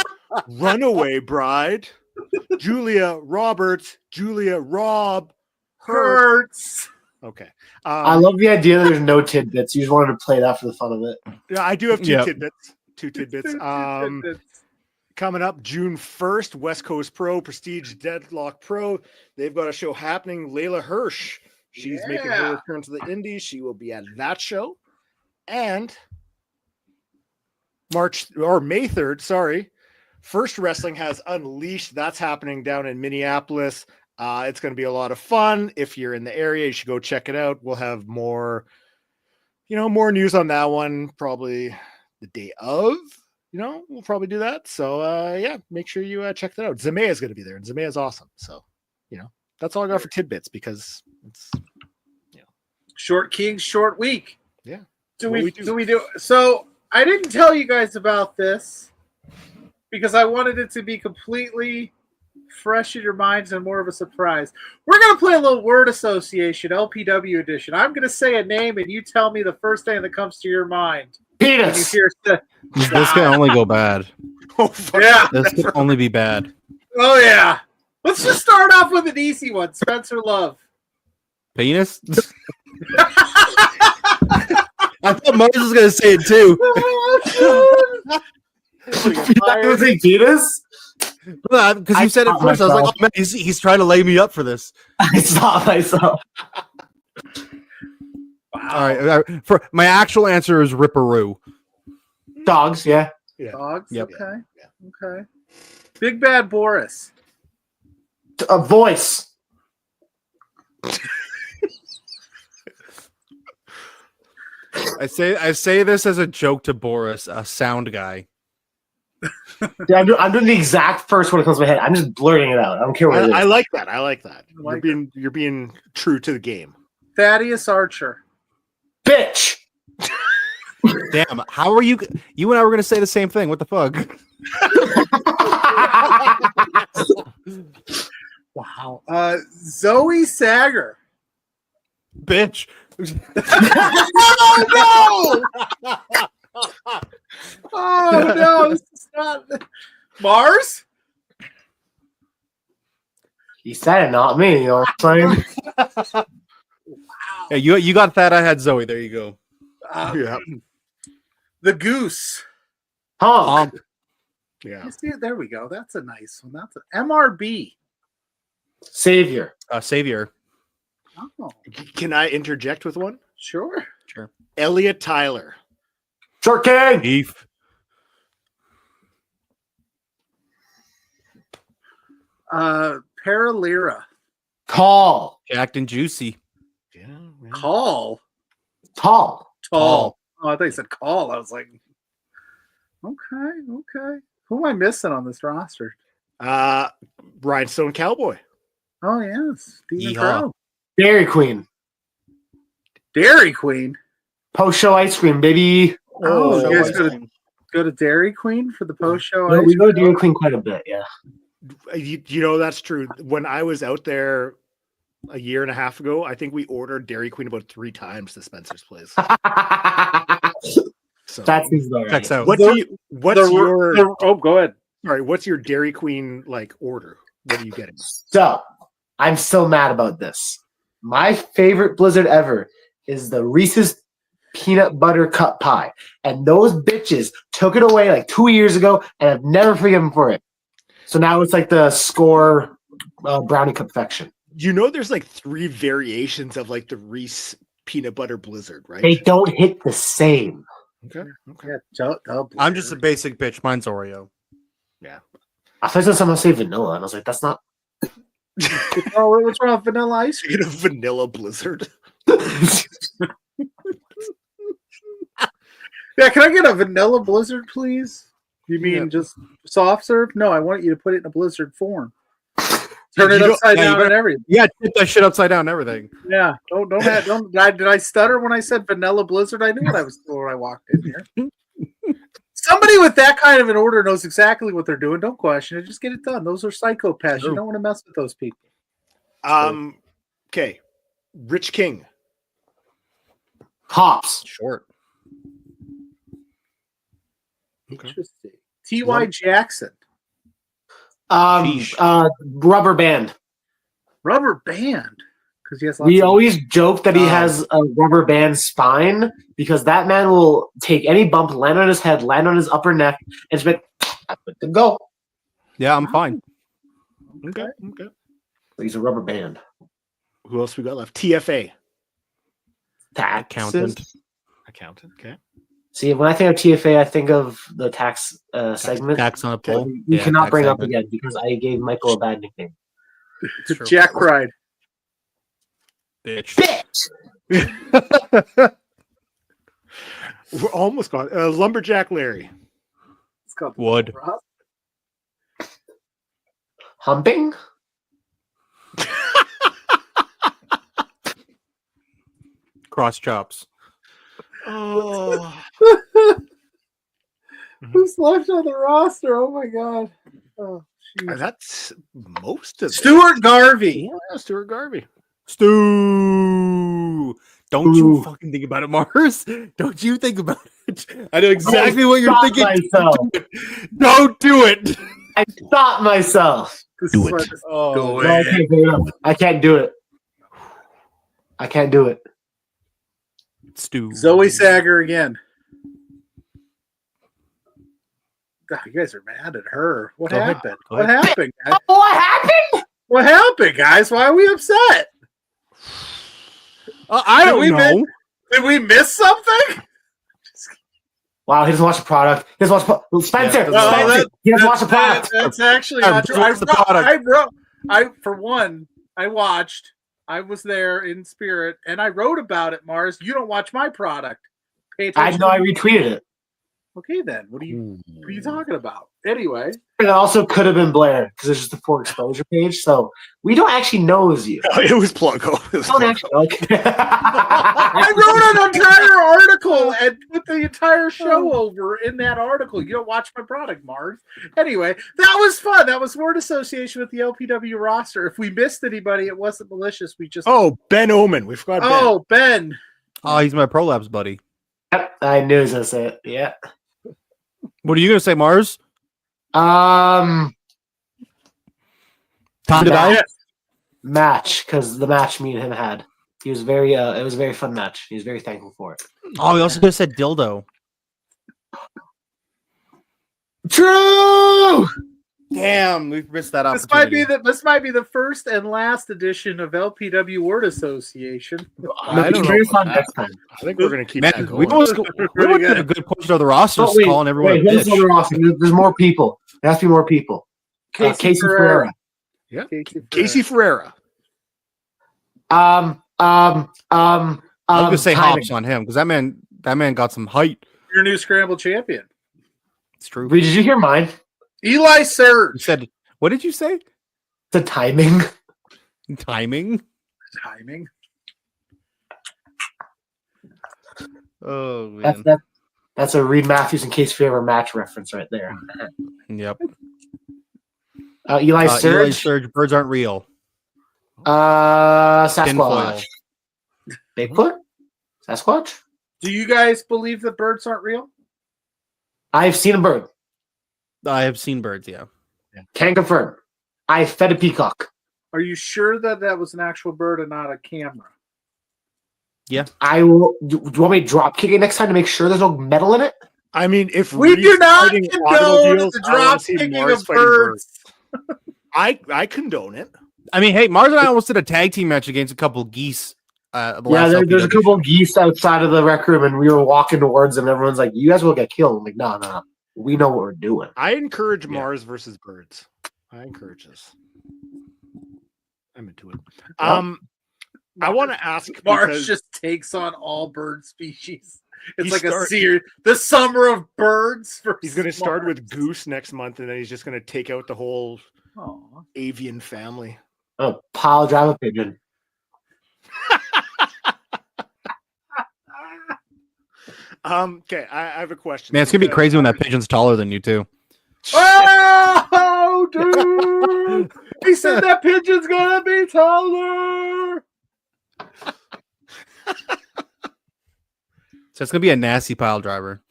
Speaker 1: runaway bride. Julia Roberts, Julia Rob
Speaker 2: Hurts.
Speaker 1: Okay.
Speaker 3: I love the idea that there's no tidbits. You just wanted to play that for the fun of it.
Speaker 1: Yeah, I do have two
Speaker 4: Yep.
Speaker 1: tidbits. Two tidbits.
Speaker 2: Tidbits.
Speaker 1: Coming up June 1st, West Coast Pro, Prestige Deadlock Pro. They've got a show happening. Layla Hirsch. She's making her return to the Indies. She will be at that show. And May 3rd, sorry. First Wrestling has Unleashed. That's happening down in Minneapolis. It's going to be a lot of fun. If you're in the area, you should go check it out. We'll have more news on that one probably the day of. We'll probably do that. So, make sure you check that out. Zamea is going to be there, and Zamea is awesome. So, that's all I got for tidbits because it's,
Speaker 2: Short King, short week.
Speaker 1: Yeah.
Speaker 2: Do we do? So I didn't tell you guys about this because I wanted it to be completely fresh in your minds and more of a surprise. We're going to play a little word association, LPW edition. I'm going to say a name, and you tell me the first thing that comes to your mind.
Speaker 3: Penis.
Speaker 4: This can only go bad.
Speaker 1: Oh, fuck.
Speaker 2: Yeah.
Speaker 4: This can only be bad.
Speaker 2: Oh, yeah. Let's just start off with an easy one. Spencer Love.
Speaker 4: Penis? I thought Marz was going to say it too.
Speaker 3: I was saying penis?
Speaker 4: Because you said it first. I was like, oh, man, he's trying to lay me up for this.
Speaker 3: I saw myself.
Speaker 2: Wow.
Speaker 4: All right. For my actual answer is Ripperoo.
Speaker 3: Dogs, yeah.
Speaker 2: Dogs?
Speaker 4: Yep.
Speaker 2: Okay. Yeah. Okay. Big Bad Boris.
Speaker 3: A voice.
Speaker 4: I say this as a joke to Boris, a sound guy.
Speaker 3: Yeah, I'm doing the exact first one that comes to my head. I'm just blurting it out. I don't care what it is.
Speaker 1: I like that. I like that.
Speaker 2: like
Speaker 1: You're being true to the game.
Speaker 2: Thaddeus Archer.
Speaker 3: Bitch.
Speaker 4: Damn, how are you? You and I were going to say the same thing. What the fuck?
Speaker 2: Wow. Zoe Sager.
Speaker 4: Bitch.
Speaker 2: Oh no! Oh no! This is not Marz.
Speaker 3: He said it, not me. You know what I'm saying?
Speaker 2: Wow.
Speaker 4: Yeah, you got that. I had Zoe. There you go.
Speaker 1: Yeah.
Speaker 2: The Goose.
Speaker 3: Honk.
Speaker 1: Yeah.
Speaker 2: You see, there we go. That's a nice one. That's an MRB.
Speaker 3: Savior.
Speaker 4: Savior.
Speaker 2: Oh,
Speaker 1: Can I interject with one?
Speaker 2: sure.
Speaker 4: Sure.
Speaker 1: Elliot Tyler.
Speaker 3: Short King.
Speaker 4: Beef.
Speaker 2: Paralira.
Speaker 3: Tall.
Speaker 4: Jacked and juicy.
Speaker 1: Yeah.
Speaker 2: Call.
Speaker 3: Tall.
Speaker 2: Tall. Oh, I thought you said call. I was like, okay. Who am I missing on this roster?
Speaker 1: Rhinestone Cowboy.
Speaker 2: Oh, yes. Steven
Speaker 4: Yeehaw.
Speaker 2: Crow.
Speaker 3: Dairy Queen.
Speaker 2: Dairy Queen.
Speaker 3: Post show ice cream, baby.
Speaker 2: Oh,
Speaker 1: so
Speaker 2: you guys
Speaker 1: ice
Speaker 2: go to Dairy Queen for the post show?
Speaker 3: No, we go to Dairy Queen quite a bit, yeah.
Speaker 1: That's true. When I was out there a year and a half ago, I think we ordered Dairy Queen about 3 times to Spencer's place. So
Speaker 3: That's his right.
Speaker 4: Checks out.
Speaker 1: what's your
Speaker 2: go ahead.
Speaker 1: sorry, what's your Dairy Queen like order? What are you getting?
Speaker 3: So, I'm still mad about this. My favorite Blizzard ever is the Reese's peanut butter cup pie. And those bitches took it away like 2 years ago, and I've never forgiven for it. So now it's like the Score brownie confection.
Speaker 1: You know, there's like 3 variations of like the Reese peanut butter blizzard, right?
Speaker 3: They don't hit the same.
Speaker 1: Okay.
Speaker 2: Yeah,
Speaker 4: I'm just a basic bitch. Mine's Oreo.
Speaker 1: Yeah.
Speaker 3: I thought someone say vanilla, and I was like, that's not.
Speaker 2: Oh, what's wrong with vanilla ice cream?
Speaker 1: Get a vanilla blizzard.
Speaker 2: Yeah, can I get a vanilla blizzard, please? You mean just soft serve? No, I want you to put it in a blizzard form. Turn it upside down and everything.
Speaker 4: Yeah, tip that shit upside down and everything.
Speaker 2: Yeah, don't. Did I stutter when I said vanilla blizzard? I knew what I was doing when I walked in here. Somebody with that kind of an order knows exactly what they're doing. Don't question it. Just get it done. Those are psychopaths.
Speaker 4: True.
Speaker 2: You don't want to mess with those people.
Speaker 1: Okay. Rich King.
Speaker 3: Hops.
Speaker 4: Short.
Speaker 1: Okay.
Speaker 2: Interesting. T.Y. Jackson.
Speaker 3: Rubber band.
Speaker 2: Rubber band. Because he has
Speaker 3: We always joke that he has a rubber band spine because that man will take any bump, land on his head, land on his upper neck, and just be good to go.
Speaker 4: Yeah, I'm fine.
Speaker 1: Okay.
Speaker 3: He's a rubber band.
Speaker 1: Who else we got left? TFA.
Speaker 3: Taxes.
Speaker 1: Accountant. Okay.
Speaker 3: See, when I think of TFA, I think of the tax segment.
Speaker 4: Tax on a pole.
Speaker 3: You cannot bring up again because I gave Michael a bad nickname.
Speaker 2: Jack Pride.
Speaker 4: Bitch.
Speaker 1: We're almost gone. Lumberjack Larry.
Speaker 2: It's called
Speaker 4: Wood.
Speaker 3: Humping?
Speaker 4: Cross chops.
Speaker 1: Oh.
Speaker 2: Who's left on the roster? Oh my god. Oh, geez.
Speaker 1: That's most of
Speaker 2: Stuart Garvey.
Speaker 1: Yeah, Stuart Garvey.
Speaker 4: Stu. Don't you fucking think about it, Marz. Don't you think about it. I know exactly what you're thinking.
Speaker 3: Myself.
Speaker 4: Don't do it.
Speaker 3: I stopped myself.
Speaker 1: Do it.
Speaker 4: Oh,
Speaker 3: I can't do it. I can't do it.
Speaker 4: Stu.
Speaker 2: Zoe Sager again. God, you guys are mad at her. What
Speaker 4: Go ahead.
Speaker 2: happened?
Speaker 4: Go
Speaker 2: What
Speaker 4: ahead.
Speaker 2: happened, guys?
Speaker 3: What happened?
Speaker 2: What happened, guys? Why are we upset?
Speaker 4: I don't know.
Speaker 2: Did we miss something?
Speaker 3: Wow, he doesn't watch the product. He doesn't watch Spencer.
Speaker 4: Yeah,
Speaker 3: Spencer. He doesn't watch the product.
Speaker 2: That's actually not true.
Speaker 4: What's the product?
Speaker 2: For one, I watched. I was there in spirit, and I wrote about it, Marz. You don't watch my product. Pay
Speaker 3: I
Speaker 2: attention.
Speaker 3: know I retweeted it.
Speaker 2: Okay, then. What are you talking about? Anyway.
Speaker 3: It also could have been Blair because it's just the for exposure page. So we don't actually know it's you.
Speaker 1: Oh, it was Pluggo.
Speaker 3: Don't actually know.
Speaker 2: I wrote an entire article and put the entire show over in that article. You don't watch my product, Marz. Anyway, that was fun. That was word association with the LPW roster. If we missed anybody, it wasn't malicious. We just
Speaker 1: Ben Omen. We forgot Ben.
Speaker 2: Oh, Ben.
Speaker 4: Oh, he's my ProLabs buddy.
Speaker 3: Yep, I knew it was it. Yeah.
Speaker 4: What are you gonna say, Marz?
Speaker 3: Time
Speaker 4: to die?
Speaker 3: Match because the match me and him had. He was very. It was a very fun match. He was very thankful for it.
Speaker 4: Oh, he also could have said dildo.
Speaker 3: True.
Speaker 4: Damn, we've missed that
Speaker 2: This might
Speaker 4: opportunity.
Speaker 2: be the first and last edition of LPW Word Association.
Speaker 4: I don't know.
Speaker 3: Very fun next time.
Speaker 1: I think we're going to keep
Speaker 4: Man,
Speaker 1: that
Speaker 4: we
Speaker 1: going.
Speaker 4: went to a good portion of the roster
Speaker 3: Oh,
Speaker 4: just calling everyone a
Speaker 3: who's
Speaker 4: bitch.
Speaker 3: on the roster? There's more people. There has to be more people. Casey Ferreira.
Speaker 1: Yeah.
Speaker 2: Casey
Speaker 1: Ferreira.
Speaker 4: I'm gonna say
Speaker 3: timing.
Speaker 4: hops on him because that man got some height.
Speaker 2: Your new scramble champion.
Speaker 4: It's true.
Speaker 3: Reid, did you hear mine?
Speaker 2: Eli
Speaker 4: You
Speaker 2: Surge.
Speaker 4: said, what did you say?
Speaker 3: The timing.
Speaker 4: Timing.
Speaker 2: Timing.
Speaker 4: Oh man.
Speaker 3: That's a Reid Matthes and Casey Ferreira match reference right there.
Speaker 4: Yep.
Speaker 3: Eli Surge.
Speaker 4: Eli Surge. Birds aren't real.
Speaker 3: Sasquatch.
Speaker 4: Tinfoil.
Speaker 3: Bigfoot? Sasquatch?
Speaker 2: Do you guys believe that birds aren't real?
Speaker 3: I've seen a bird.
Speaker 4: I have seen birds. Yeah.
Speaker 3: Can confirm. I fed a peacock.
Speaker 2: Are you sure that that was an actual bird and not a camera?
Speaker 4: Yeah.
Speaker 3: I will. Do you want me to drop kick it next time to make sure there's no metal in it?
Speaker 1: I mean, if
Speaker 2: We
Speaker 1: Reid's
Speaker 2: do not
Speaker 1: fighting
Speaker 2: condone
Speaker 1: automobiles,
Speaker 2: the
Speaker 1: I wanna
Speaker 2: drop
Speaker 1: see
Speaker 2: kicking
Speaker 1: Marz
Speaker 2: of
Speaker 1: fighting
Speaker 2: birds.
Speaker 1: I condone it.
Speaker 4: I mean, hey, Marz and I almost did a tag team match against a couple geese.
Speaker 3: There's a couple of geese outside of the rec room, and we were walking towards them. And everyone's like, "You guys will get killed." I'm like, "No, we know what we're doing."
Speaker 1: I encourage Marz versus birds. I encourage this. I'm into it. I want to ask.
Speaker 2: Marz just takes on all bird species. It's like a series, the summer of birds.
Speaker 1: He's going to start with goose next month, and then he's just going to take out the whole avian family.
Speaker 3: Oh, pile drive a pigeon.
Speaker 1: Okay, I have a question.
Speaker 4: Man, it's gonna be crazy when that pigeon's taller than you too.
Speaker 2: Oh, dude! He said that pigeon's gonna be taller.
Speaker 4: So it's gonna be a nasty pile driver.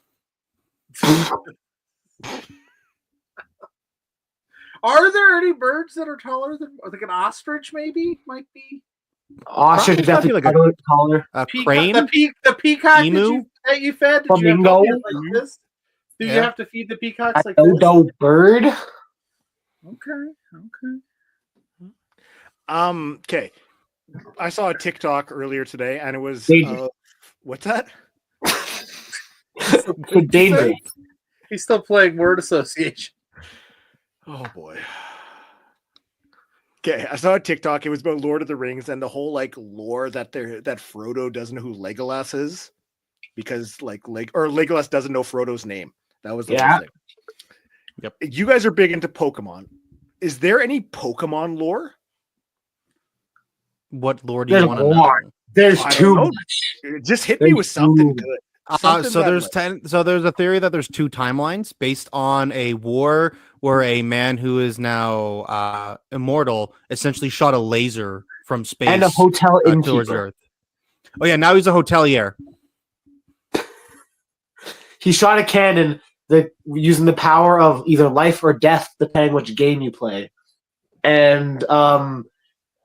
Speaker 2: Are there any birds that are taller than like an ostrich? Maybe might be.
Speaker 3: Ostrich definitely like a taller.
Speaker 4: Crane.
Speaker 2: The peacock
Speaker 4: emu
Speaker 2: that you fed.
Speaker 3: Flamingo.
Speaker 2: Like this? Do you have to feed the peacocks like this?
Speaker 3: Dodo bird.
Speaker 2: Okay.
Speaker 1: Okay. I saw a TikTok earlier today, and it was what's that?
Speaker 3: Dangerous.
Speaker 2: He's still playing word association.
Speaker 1: Oh boy. Okay, I saw a TikTok. It was about Lord of the Rings and the whole like lore that Frodo doesn't know who Legolas is because Legolas doesn't know Frodo's name. That was the whole thing.
Speaker 4: Yep.
Speaker 1: You guys are big into Pokemon. Is there any Pokemon lore?
Speaker 4: What lore do you want to know?
Speaker 3: There's too much.
Speaker 1: Just hit me with something good.
Speaker 4: So there's a theory that there's 2 timelines based on a war where a man who is now immortal essentially shot a laser from space
Speaker 3: and a hotel
Speaker 4: towards Earth. Oh yeah, now he's a hotelier.
Speaker 3: He shot a cannon using the power of either life or death, depending which game you play. And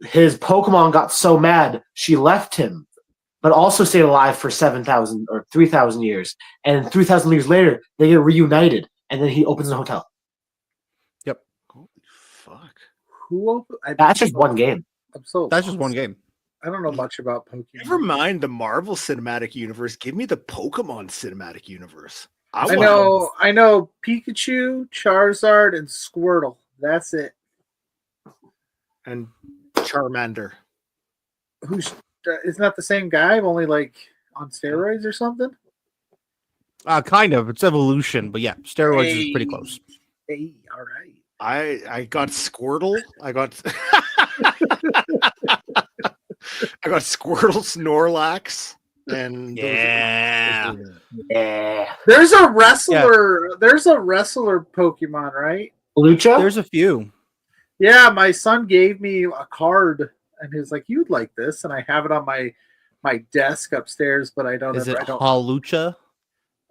Speaker 3: his Pokemon got so mad, she left him, but also stayed alive for 7,000 or 3,000 years. And 3,000 years later, they get reunited, and then he opens a hotel.
Speaker 4: Yep.
Speaker 1: Holy fuck.
Speaker 3: That's just one game.
Speaker 4: That's just one game.
Speaker 2: I don't know much about Pokemon.
Speaker 1: Never mind the Marvel Cinematic Universe. Give me the Pokemon Cinematic Universe.
Speaker 2: I know Pikachu, Charizard, and Squirtle. That's it.
Speaker 1: And Charmander.
Speaker 2: Isn't that the same guy, only like on steroids or something?
Speaker 1: Kind of. It's evolution, but yeah, steroids is pretty close.
Speaker 2: Hey, all right.
Speaker 1: I got Squirtle. I got Squirtle, Snorlax, and
Speaker 3: yeah.
Speaker 2: There's a wrestler. Yeah. There's a wrestler Pokemon, right?
Speaker 3: Lucha.
Speaker 1: There's a few.
Speaker 2: Yeah, my son gave me a card, and he was like, "You'd like this," and I have it on my desk upstairs, but I don't.
Speaker 1: Is it Halucha?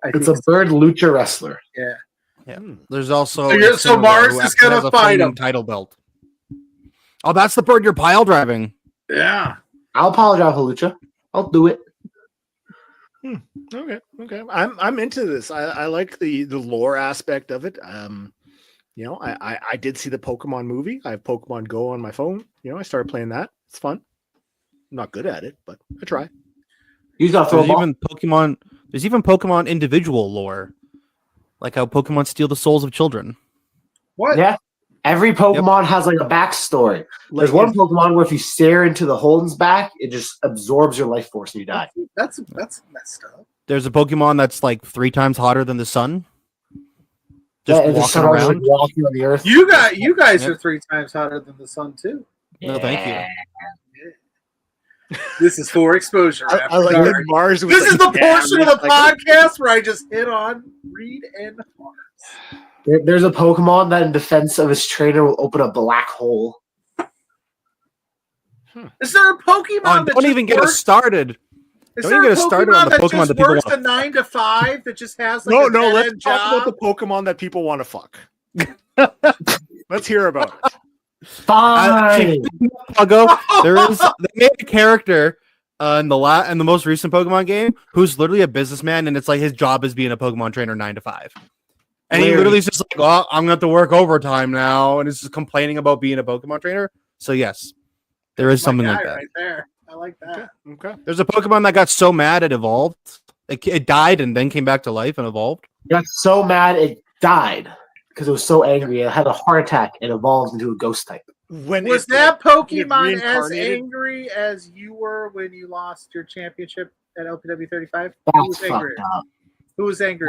Speaker 3: It's a bird lucha wrestler.
Speaker 2: Yeah.
Speaker 1: Yeah. There's also
Speaker 2: so Marz is gonna fight him.
Speaker 1: Title belt. Oh, that's the bird you're pile driving.
Speaker 2: Yeah.
Speaker 3: I'll apologize, Halucha. I'll do it.
Speaker 1: Okay. I'm into this. I like the lore aspect of it. You know, I did see the Pokemon movie. I have Pokemon Go on my phone. You know, I started playing that. It's fun. I'm not good at it, but I try.
Speaker 3: There's
Speaker 1: even Pokemon individual lore. Like how Pokemon steal the souls of children.
Speaker 2: What?
Speaker 3: Yeah. Every Pokemon has like a backstory. There's one Pokemon where if you stare into the Holden's back, it just absorbs your life force and you die.
Speaker 2: That's messed up.
Speaker 1: There's a Pokemon that's like 3 times hotter than the sun.
Speaker 3: Just walking around, like walking on the earth.
Speaker 2: You guys are 3 times hotter than the sun too.
Speaker 1: No, thank you.
Speaker 2: This is for exposure.
Speaker 1: I like Marz.
Speaker 2: This is the portion of the podcast where I just hit on Reid and Marz.
Speaker 3: There's a Pokemon that, in defense of its trainer, will open a black hole.
Speaker 2: Is there a Pokemon?
Speaker 1: Don't even get us started.
Speaker 2: Is there a Pokemon that just works the 9 to 5 that just has like
Speaker 1: no? Let's talk about the Pokemon that people want to fuck. Let's hear about it.
Speaker 3: Fine.
Speaker 1: They made a character in the most recent Pokemon game who's literally a businessman, and it's like his job is being a Pokemon trainer 9 to 5. And he literally is just like, "Oh, I'm gonna have to work overtime now," and is just complaining about being a Pokemon trainer.
Speaker 4: So yes, there is something like that.
Speaker 2: Right there. I like that.
Speaker 1: Okay.
Speaker 4: There's a Pokemon that got so mad it evolved. It died and then came back to life and evolved.
Speaker 3: It got so mad it died because it was so angry. It had a heart attack and evolved into a ghost type.
Speaker 2: Was that Pokemon as angry as you were when you lost your championship at LPW 35?
Speaker 3: That's fucked up.
Speaker 2: Who was angry?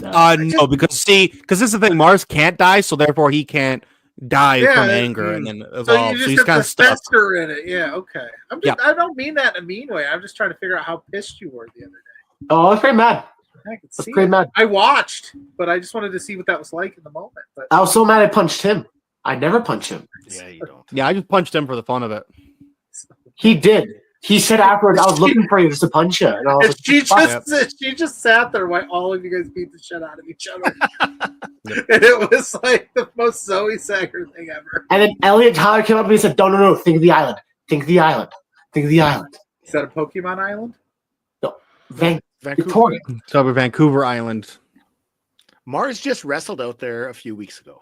Speaker 4: No, because this is the thing. Marz can't die, so therefore he can't die from anger and then evolve. So he's kind of stuck.
Speaker 2: In it. Yeah, okay. I don't mean that in a mean way. I'm just trying to figure out how pissed you were the other day.
Speaker 3: Oh, I was pretty mad.
Speaker 2: I watched, but I just wanted to see what that was like in the moment. But
Speaker 3: I was so mad I punched him. I never punch him.
Speaker 1: Yeah, you don't.
Speaker 4: Yeah, I just punched him for the fun of it.
Speaker 3: He did. He said afterwards, I was looking for you just to punch you. And I was like,
Speaker 2: she just sat there while all of you guys beat the shit out of each other. And it was like the most Zoe Sager thing ever.
Speaker 3: And then Elliot Tyler came up to me and said, no, think of the island. Think of the island. Think of the island.
Speaker 2: Is that a Pokemon island?
Speaker 3: No. Vancouver.
Speaker 4: So Vancouver Island.
Speaker 1: Marz just wrestled out there a few weeks ago.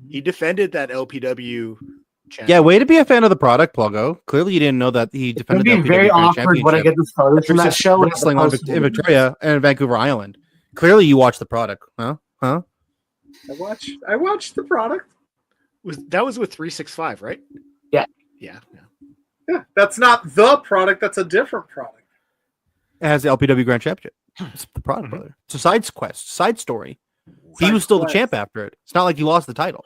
Speaker 1: He defended that LPW channel.
Speaker 4: Yeah, way to be a fan of the product, Pluggo. Clearly, you didn't know that he defended
Speaker 3: the LPW very awkward when I get the photos from that show.
Speaker 4: Wrestling in Victoria and Vancouver Island. Clearly, you watched the product, huh?
Speaker 2: I watched the product.
Speaker 1: That was with 365, right?
Speaker 3: Yeah.
Speaker 2: Yeah. That's not the product. That's a different product.
Speaker 4: It has the LPW Grand Championship. It's the product, brother. It's a side quest, side story. He was still the champ after it. It's not like he lost the title.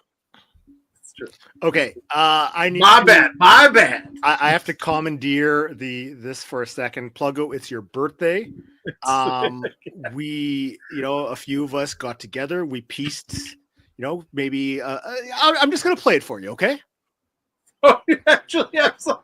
Speaker 2: It's true.
Speaker 1: Okay, I need
Speaker 2: my bad.
Speaker 1: I have to commandeer this for a second. Pluggo, it's your birthday. We, a few of us got together. We pieced, maybe. I'm just gonna play it for you, okay?
Speaker 2: Oh, you actually have some.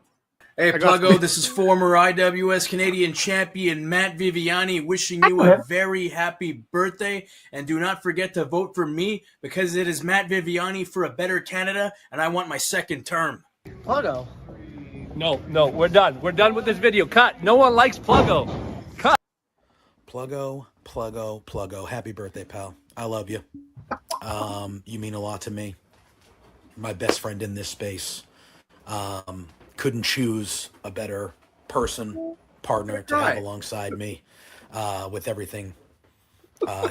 Speaker 5: Hey, Pluggo, this is former IWS Canadian champion Matt Viviani wishing you a very happy birthday. And do not forget to vote for me because it is Matt Viviani for a better Canada, and I want my second term.
Speaker 6: Pluggo? No, we're done. We're done with this video. Cut. No one likes Pluggo. Cut.
Speaker 5: Pluggo. Happy birthday, pal. I love you. You mean a lot to me. My best friend in this space. Couldn't choose a better partner to have alongside me with everything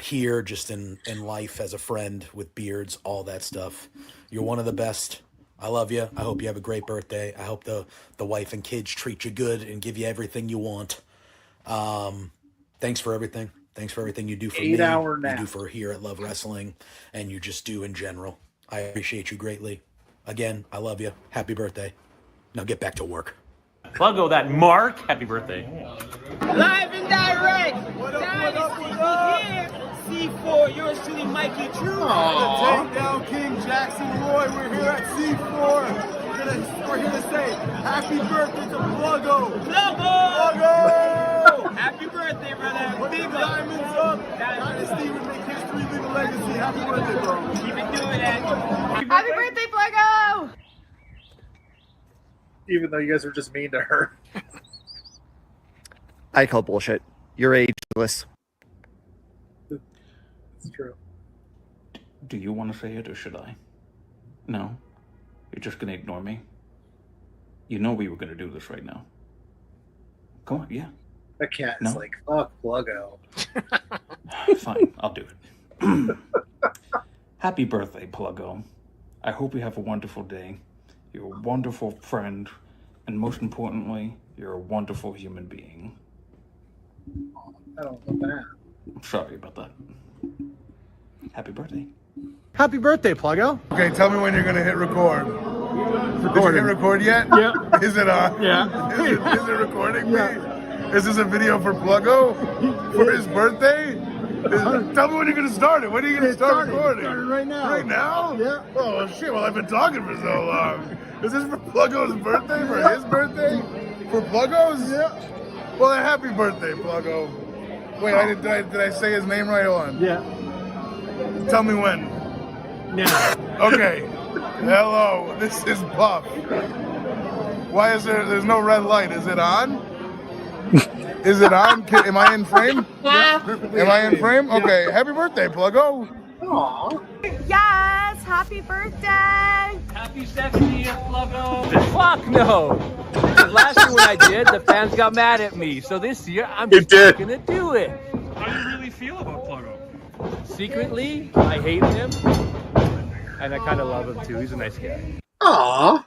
Speaker 5: here, just in life as a friend, with beards, all that stuff. You're one of the best. I love you. I hope you have a great birthday. I hope the wife and kids treat you good and give you everything you want. Thanks for everything. Thanks for everything you do for me, you do for here at Love Wrestling, and you just do in general. I appreciate you greatly. Again, I love you. Happy birthday. Now get back to work.
Speaker 6: Pluggo, that Mark. Happy birthday.
Speaker 7: Live and direct. C4, yours truly, Mikey True.
Speaker 8: Takedown King Jackson Roy. We're here at C4. We're here to say happy birthday to Pluggo. Pluggo!
Speaker 7: Happy birthday, brother.
Speaker 8: Put the diamonds up. Dynasty would make history, leave a legacy. Happy birthday, bro.
Speaker 7: Keep it doing that. Happy birthday, Pluggo!
Speaker 2: Even though you guys were just mean to her.
Speaker 9: I call bullshit. You're ageless.
Speaker 2: It's true.
Speaker 10: Do you want to say it or should I? No? You're just going to ignore me? You know we were going to do this right now. Go on, yeah.
Speaker 2: The cat is like, fuck Pluggo.
Speaker 10: Fine, I'll do it. Happy birthday, Pluggo. I hope you have a wonderful day. You're a wonderful friend, and most importantly, you're a wonderful human being.
Speaker 2: I don't know that.
Speaker 10: I'm sorry about that. Happy birthday.
Speaker 8: Happy birthday, Pluggo. Okay, tell me when you're going to hit record. Did you hit record yet? Yeah. Is it on? Yeah. Is it recording? Yeah. Is this a video for Pluggo? For his birthday? Tell me when you're going to start it. When are you going to start recording? Starting right now. Right now? Yeah. Oh, shit. Well, I've been talking for so long. Is this for Pluggo's birthday? For his birthday? For Pluggo's? Yeah. Well, happy birthday, Pluggo. Wait, did I say his name right? Hold on. Yeah. Tell me when. Now. Okay. Hello. This is Buff. Why is there's no red light? Is it on? Is it on? Am I in frame? Yeah. Am I in frame? Okay. Happy birthday, Pluggo.
Speaker 2: Aw.
Speaker 7: Yes, happy birthday.
Speaker 6: Happy 70th, Pluggo. Fuck no. Last year when I did, the fans got mad at me. So this year, I'm just not gonna do it.
Speaker 10: How do you really feel about Pluggo?
Speaker 6: Secretly, I hate him, and I kind of love him too. He's a nice guy.
Speaker 2: Aw.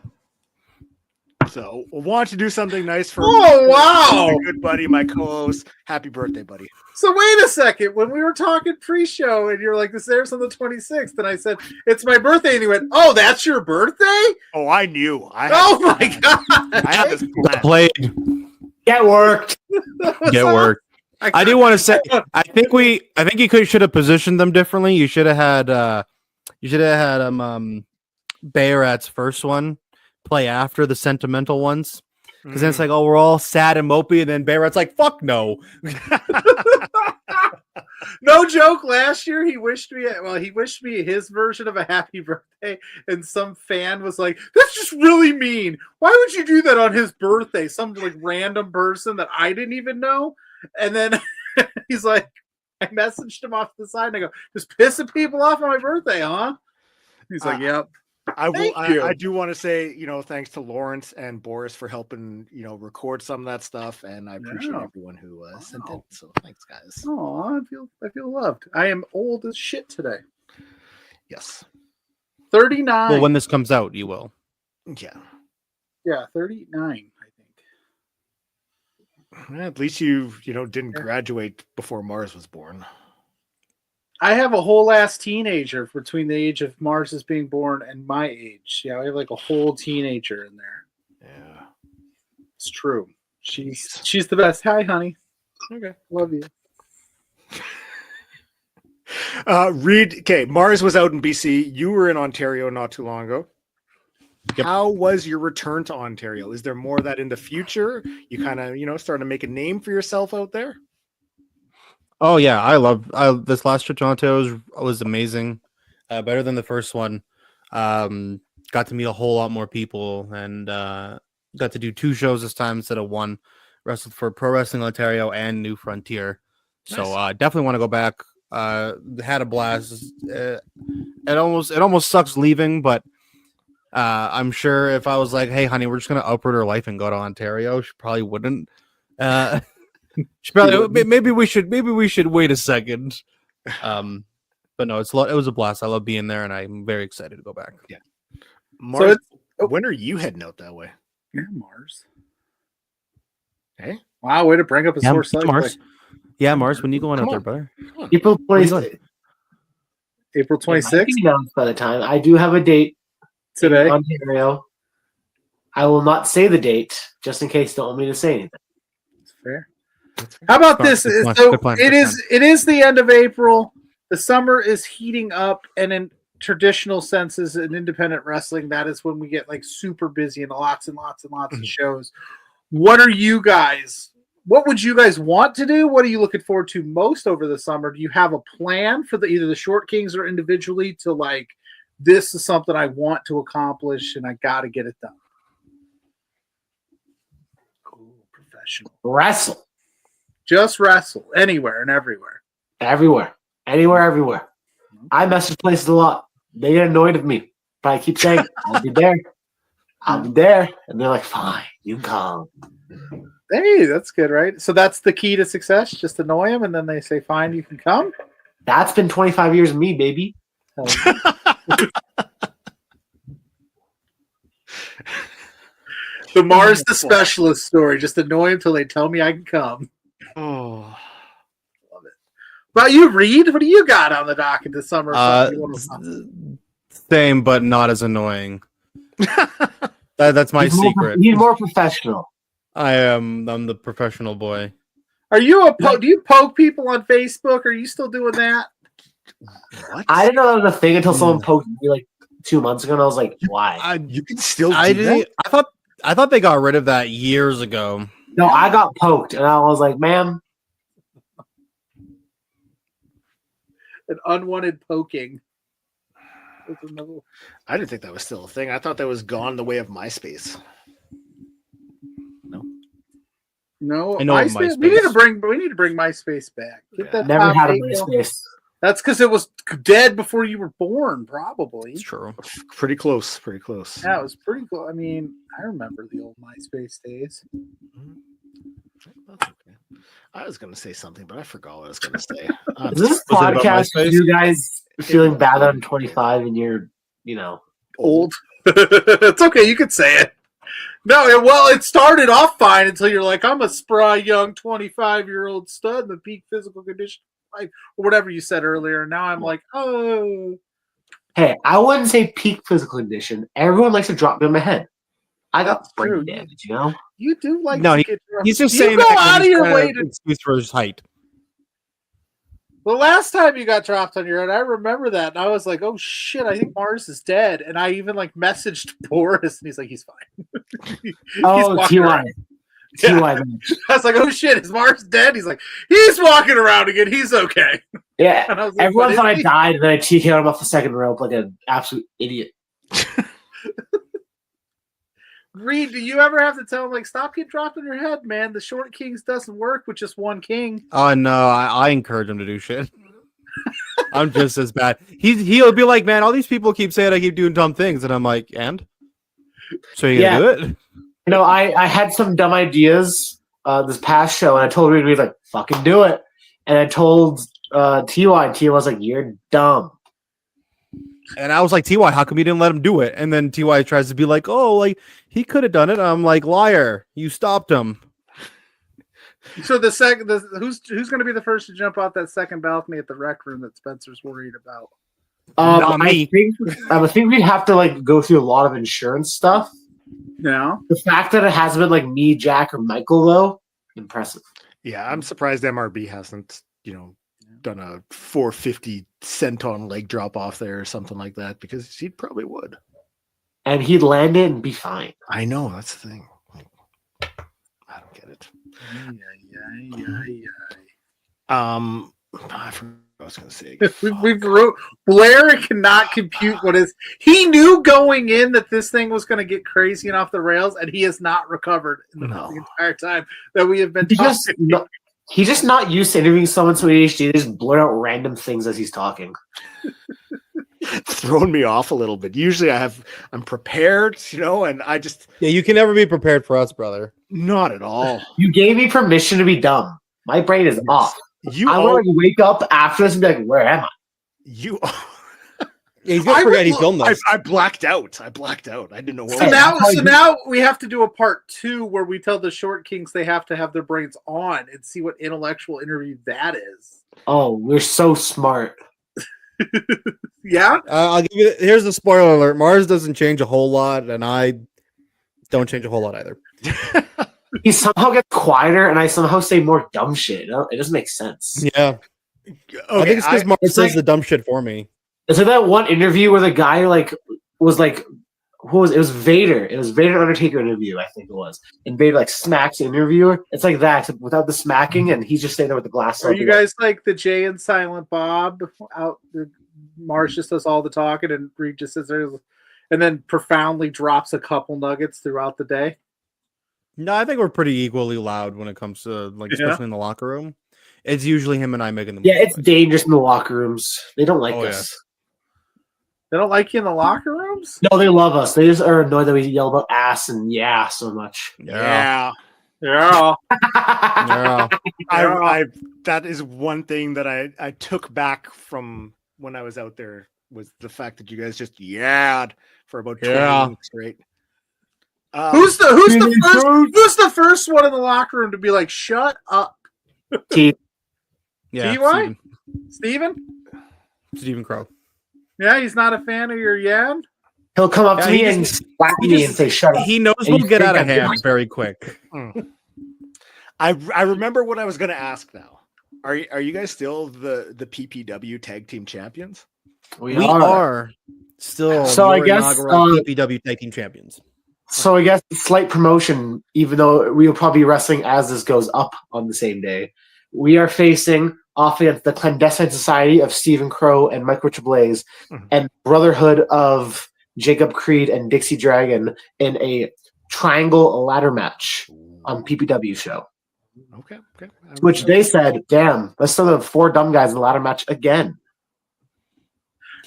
Speaker 1: So we want to do something nice for
Speaker 2: wow.
Speaker 1: my good buddy, my co-host. Happy birthday, buddy.
Speaker 2: So wait a second. When we were talking pre-show and you're like, this airs on the 26th, and I said, it's my birthday, and you went, oh, that's your birthday?
Speaker 1: Oh, I knew.
Speaker 2: My God.
Speaker 1: I had this plan.
Speaker 4: Played.
Speaker 3: Get worked.
Speaker 4: Get worked. I do want to say, I think you should have positioned them differently. You should have had Bayrat's first one play after the sentimental ones, because then it's like, oh, we're all sad and mopey, and then Bayrat's like, fuck no.
Speaker 2: No joke. Last year, he wished me his version of a happy birthday, and some fan was like, "That's just really mean. Why would you do that on his birthday?" Some like random person that I didn't even know, and then he's like, I messaged him off the side, and I go, "Just pissing people off on my birthday, huh?" He's like, "Yep."
Speaker 1: I do want to say, thanks to Lawrence and Boris for helping, record some of that stuff, and I appreciate everyone who sent it. So thanks, guys.
Speaker 2: Oh, I feel loved. I am old as shit today.
Speaker 1: Yes.
Speaker 2: 39.
Speaker 4: Well, when this comes out, you will.
Speaker 1: Yeah.
Speaker 2: Yeah, 39.
Speaker 1: At least you didn't graduate before Marz was born.
Speaker 2: I have a whole ass teenager between the age of Marz's being born and my age. Yeah, I have like a whole teenager in there.
Speaker 1: Yeah,
Speaker 2: it's true. She's the best. Hi, honey.
Speaker 1: Okay,
Speaker 2: love you.
Speaker 1: Reid. Okay, Marz was out in BC. You were in Ontario not too long ago. Yep. How was your return to Ontario? Is there more of that in the future? You kind of starting to make a name for yourself out there.
Speaker 4: Oh yeah, I this last trip to Ontario was amazing, better than the first one. Got to meet a whole lot more people, and got to do 2 shows this time instead of 1. Wrestled for Pro Wrestling Ontario and New Frontier, so definitely want to go back. Had a blast. It almost sucks leaving, but I'm sure if I was like, "Hey, honey, we're just gonna uproot her life and go to Ontario," she probably wouldn't. Maybe we should wait a second. But no, it was a blast. I love being there, and I'm very excited to go back.
Speaker 1: Yeah. Marz, when are you heading out that way?
Speaker 2: Yeah, Marz.
Speaker 1: Hey,
Speaker 2: wow, way to bring up a sore subject.
Speaker 4: Marz. Yeah, Marz, when you going out there, brother?
Speaker 3: April 26th.
Speaker 2: April 26th.
Speaker 3: By the time I do have a date
Speaker 2: today
Speaker 3: in Ontario, I will not say the date just in case they don't want me to say anything.
Speaker 2: That's fair. How about this? So it is the end of April. The summer is heating up, and in traditional senses in independent wrestling, that is when we get like super busy and lots of shows. What would you guys want to do? What are you looking forward to most over the summer? Do you have a plan for either the Short Kings or individually to like, this is something I want to accomplish and I got to get it done? Cool, professional.
Speaker 3: Wrestle.
Speaker 2: Just wrestle anywhere and everywhere.
Speaker 3: Everywhere. Anywhere, everywhere. I message places a lot. They get annoyed with me. But I keep saying, I'll be there. I'll be there. And they're like, fine, you come.
Speaker 2: Hey, that's good, right? So that's the key to success. Just annoy them, and then they say, fine, you can come.
Speaker 3: That's been 25 years of me, baby.
Speaker 2: The Marz the Specialist story. Just annoy them until they tell me I can come.
Speaker 1: Oh,
Speaker 2: love it. About you, Reid? What do you got on the docket this summer?
Speaker 4: Same, but not as annoying. That's my secret.
Speaker 3: He's more professional.
Speaker 4: I'm the professional boy.
Speaker 2: Are you do you poke people on Facebook? Are you still doing that?
Speaker 1: What?
Speaker 3: I didn't know that was a thing until someone poked me like 2 months ago, and I was like, why?
Speaker 1: You can still do that?
Speaker 4: I thought they got rid of that years ago.
Speaker 3: No, I got poked, and I was like, ma'am.
Speaker 2: An unwanted poking.
Speaker 1: I didn't think that was still a thing. I thought that was gone the way of MySpace.
Speaker 2: No,
Speaker 4: I know
Speaker 2: MySpace. We need to bring MySpace back. Get that
Speaker 3: Never had a MySpace.
Speaker 2: That's because it was dead before you were born, probably.
Speaker 4: It's true.
Speaker 1: Pretty close. Pretty close.
Speaker 2: Yeah, it was pretty cool. I mean, I remember the old MySpace days.
Speaker 1: That's okay. I was going to say something, but I forgot what I was going to say.
Speaker 3: Is this podcast you guys feeling bad that I'm 25 and you're,
Speaker 2: old? It's okay. You could say it. No, it started off fine until you're like, I'm a spry young 25-year-old stud in the peak physical condition, or whatever you said earlier. Now I'm like, oh.
Speaker 3: Hey, I wouldn't say peak physical condition. Everyone likes to drop me on my head. I got brain damage,
Speaker 2: You do like
Speaker 4: no,
Speaker 2: to get drunk.
Speaker 4: he's just
Speaker 2: you
Speaker 4: saying
Speaker 2: go
Speaker 4: that
Speaker 2: out of your way to
Speaker 4: excuse for his height.
Speaker 2: The last time you got dropped on your head, I remember that, and I was like, "Oh shit, I think Marz is dead." And I even messaged Boris, and he's like, "He's fine."
Speaker 3: Oh, Ty.
Speaker 2: Yeah. I was like, "Oh shit, is Marz dead?" He's like, "He's walking around again. He's okay."
Speaker 3: Yeah,
Speaker 2: and I was like,
Speaker 3: everyone thought I died, and then I TK'd him off the second rope like an absolute idiot.
Speaker 2: Reid, do you ever have to tell him stop getting dropped on your head, man? The short kings doesn't work with just one king.
Speaker 4: Oh no, I encourage him to do shit. I'm just as bad. He'll be like, man, all these people keep saying I keep doing dumb things, and I'm like, and so you gonna do it?
Speaker 3: I had some dumb ideas this past show, and I told Reid, like, fucking do it. And I told TY, and TY was like, you're dumb.
Speaker 4: And I was like, TY, how come you didn't let him do it? And then TY tries to be like, oh, he could have done it. And I'm like, liar, you stopped him.
Speaker 2: So who's going to be the first to jump off that second balcony at the rec room that Spencer's worried about?
Speaker 4: Not me.
Speaker 3: I think we'd have to go through a lot of insurance stuff.
Speaker 2: Yeah.
Speaker 3: The fact that it hasn't been me, Jack, or Michael, though, impressive.
Speaker 1: Yeah, I'm surprised MRB hasn't, done a 450 centon leg drop off there or something like that, because he probably would.
Speaker 3: And he'd land it and be fine.
Speaker 1: I know, that's the thing. I don't get it. I forgot what I was going to say.
Speaker 2: We've wrote Blair cannot compute what is. He knew going in that this thing was going to get crazy and off the rails, and he has not recovered in the entire time that we have been talking.
Speaker 3: He's just not used to interviewing someone so ADHD. They just blurt out random things as he's talking.
Speaker 1: Throwing me off a little bit. Usually I'm prepared, and I just...
Speaker 4: Yeah, you can never be prepared for us, brother.
Speaker 1: Not at all.
Speaker 3: You gave me permission to be dumb. My brain is off. I want to wake up after this and be like, where am I?
Speaker 4: Yeah, he's gonna forget he filmed this.
Speaker 1: I blacked out. I didn't know what.
Speaker 2: So now we have to do a part 2 where we tell the short kings they have to have their brains on and see what intellectual interview that is.
Speaker 3: Oh, we're so smart.
Speaker 2: Yeah.
Speaker 4: I'll give you. Here's the spoiler alert: Marz doesn't change a whole lot, and I don't change a whole lot either.
Speaker 3: He somehow gets quieter, and I somehow say more dumb shit. It doesn't make sense.
Speaker 4: Yeah. Okay, I think it's because Marz says the dumb shit for me.
Speaker 3: It's like that one interview where the guy was like, who was it? Was Vader? It was Vader Undertaker interview, I think it was. And Vader smacks the interviewer. It's like that without the smacking, and he's just staying there with the glass.
Speaker 2: Are you guys like the Jay and Silent Bob out? Marz just does all the talking, and Reid just sits there and then profoundly drops a couple nuggets throughout the day.
Speaker 4: No, I think we're pretty equally loud when it comes to especially in the locker room. It's usually him and I making them.
Speaker 3: Yeah, it's dangerous in the locker rooms. They don't like us.
Speaker 4: Yeah.
Speaker 2: They don't like you in the locker rooms?
Speaker 3: No, they love us. They just are annoyed that we yell about ass and so much.
Speaker 1: Yeah. That is one thing that I took back from when I was out there, was the fact that you guys just yahed for about 20 minutes straight.
Speaker 2: Who's the first one in the locker room to be like, shut up?
Speaker 3: T.
Speaker 4: Yeah.
Speaker 2: T.Y.? Steven
Speaker 4: Crow.
Speaker 2: Yeah, he's not a fan of your yan.
Speaker 3: He'll come up to me and slap me and say, shut up.
Speaker 4: He knows we'll get out of hand very quick.
Speaker 1: I remember what I was going to ask now. Are you guys still the PPW tag team champions?
Speaker 4: We are still
Speaker 3: so I guess
Speaker 4: PPW tag team champions.
Speaker 3: So I guess slight promotion, even though we will probably be wrestling as this goes up on the same day. We are facing off against the Clandestine Society of Stephen Crow and Mike Richard Blairs and Brotherhood of Jacob Creed and Dixie Dragon in a triangle ladder match on PPW show.
Speaker 1: Okay.
Speaker 3: Which they said, damn, let's throw the 4 dumb guys in the ladder match again.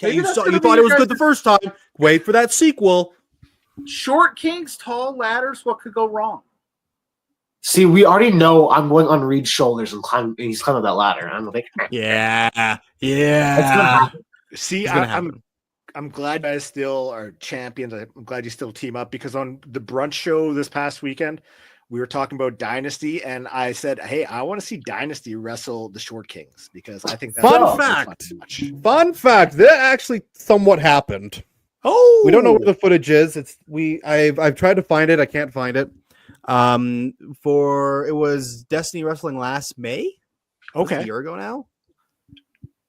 Speaker 4: Yeah, you thought it was good the first time. Wait for that sequel.
Speaker 2: Short kings, tall ladders. What could go wrong?
Speaker 3: See, we already know I'm going on Reid's shoulders and he's climbing that ladder. I'm like,
Speaker 4: yeah.
Speaker 1: See, I'm glad you guys still are champions. I'm glad you still team up, because on the brunch show this past weekend, we were talking about Dynasty, and I said, hey, I want to see Dynasty wrestle the Short Kings, because I think that's
Speaker 4: Fun fact, that actually somewhat happened.
Speaker 1: Oh,
Speaker 4: we don't know where the footage is. I've tried to find it. I can't find it. It was Destiny Wrestling last May.
Speaker 1: Okay.
Speaker 4: A year ago now.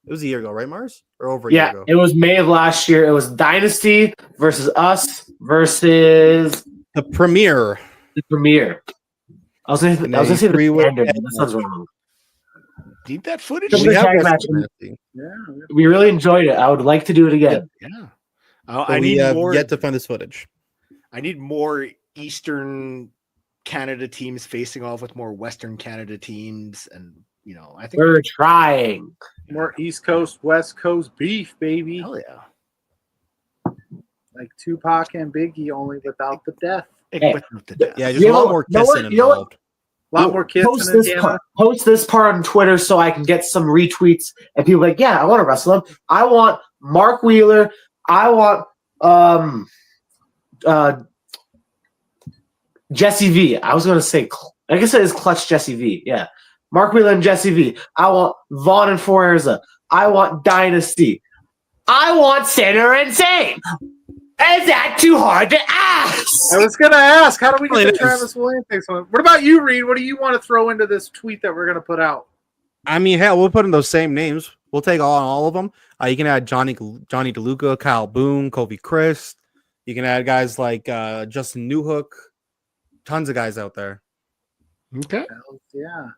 Speaker 4: It was a year ago, right, Marz? Or over a year ago?
Speaker 3: It was May of last year. It was Dynasty versus us versus
Speaker 4: the Premier.
Speaker 3: The Premier. I was gonna say the Standard. That sounds wrong.
Speaker 1: Need that footage?
Speaker 3: We really enjoyed it. I would like to do it again.
Speaker 1: Yeah.
Speaker 4: I need more. Yet to find this footage.
Speaker 1: I need more Eastern Canada teams facing off with more Western Canada teams, and I think
Speaker 3: we're trying
Speaker 2: more East Coast, West Coast beef, baby.
Speaker 1: Hell yeah!
Speaker 2: Like Tupac and Biggie, only without the death.
Speaker 1: Yeah,
Speaker 4: just a lot more kissing involved.
Speaker 2: A lot more kissing.
Speaker 3: Post this part on Twitter so I can get some retweets, and people are like, yeah, I want to wrestle them. I want Mark Wheeler. I want Jesse V. I was going to say, I guess it is Clutch Jesse V. Yeah. Mark Wheeler and Jesse V. I want Vaughn and Forza. I want Dynasty. I want Sinner and Insane. Is that too hard to ask?
Speaker 2: I was going to ask, how do we get the Travis Williams thing? What about you, Reid? What do you want to throw into this tweet that we're going to put out?
Speaker 4: I mean, hell, we'll put in those same names. We'll take all of them. You can add Johnny DeLuca, Kyle Boone, Kobe Christ. You can add guys like Justin Newhook. Tons of guys out there.
Speaker 1: Okay.
Speaker 2: Yeah.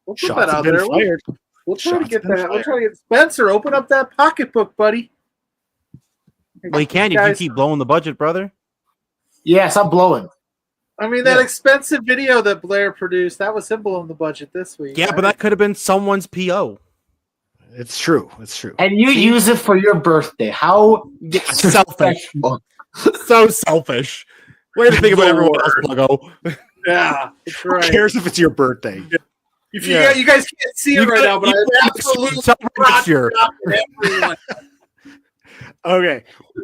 Speaker 2: We'll put that out there. We'll try to get that. We'll try to get Spencer. Open up that pocketbook, buddy.
Speaker 4: Well, you can if you keep blowing the budget, brother.
Speaker 3: Yeah, stop blowing.
Speaker 2: I mean, that expensive video that Blair produced, that was him blowing the budget this week.
Speaker 4: Yeah, but that could have been someone's PO.
Speaker 1: It's true.
Speaker 3: And you use it for your birthday. How
Speaker 4: selfish. So selfish. Way to think about everyone else, Pluggo.
Speaker 2: Yeah, that's right.
Speaker 1: Who cares if it's your birthday?
Speaker 2: If you guys can't see it right now, but I absolutely everyone.
Speaker 1: Okay,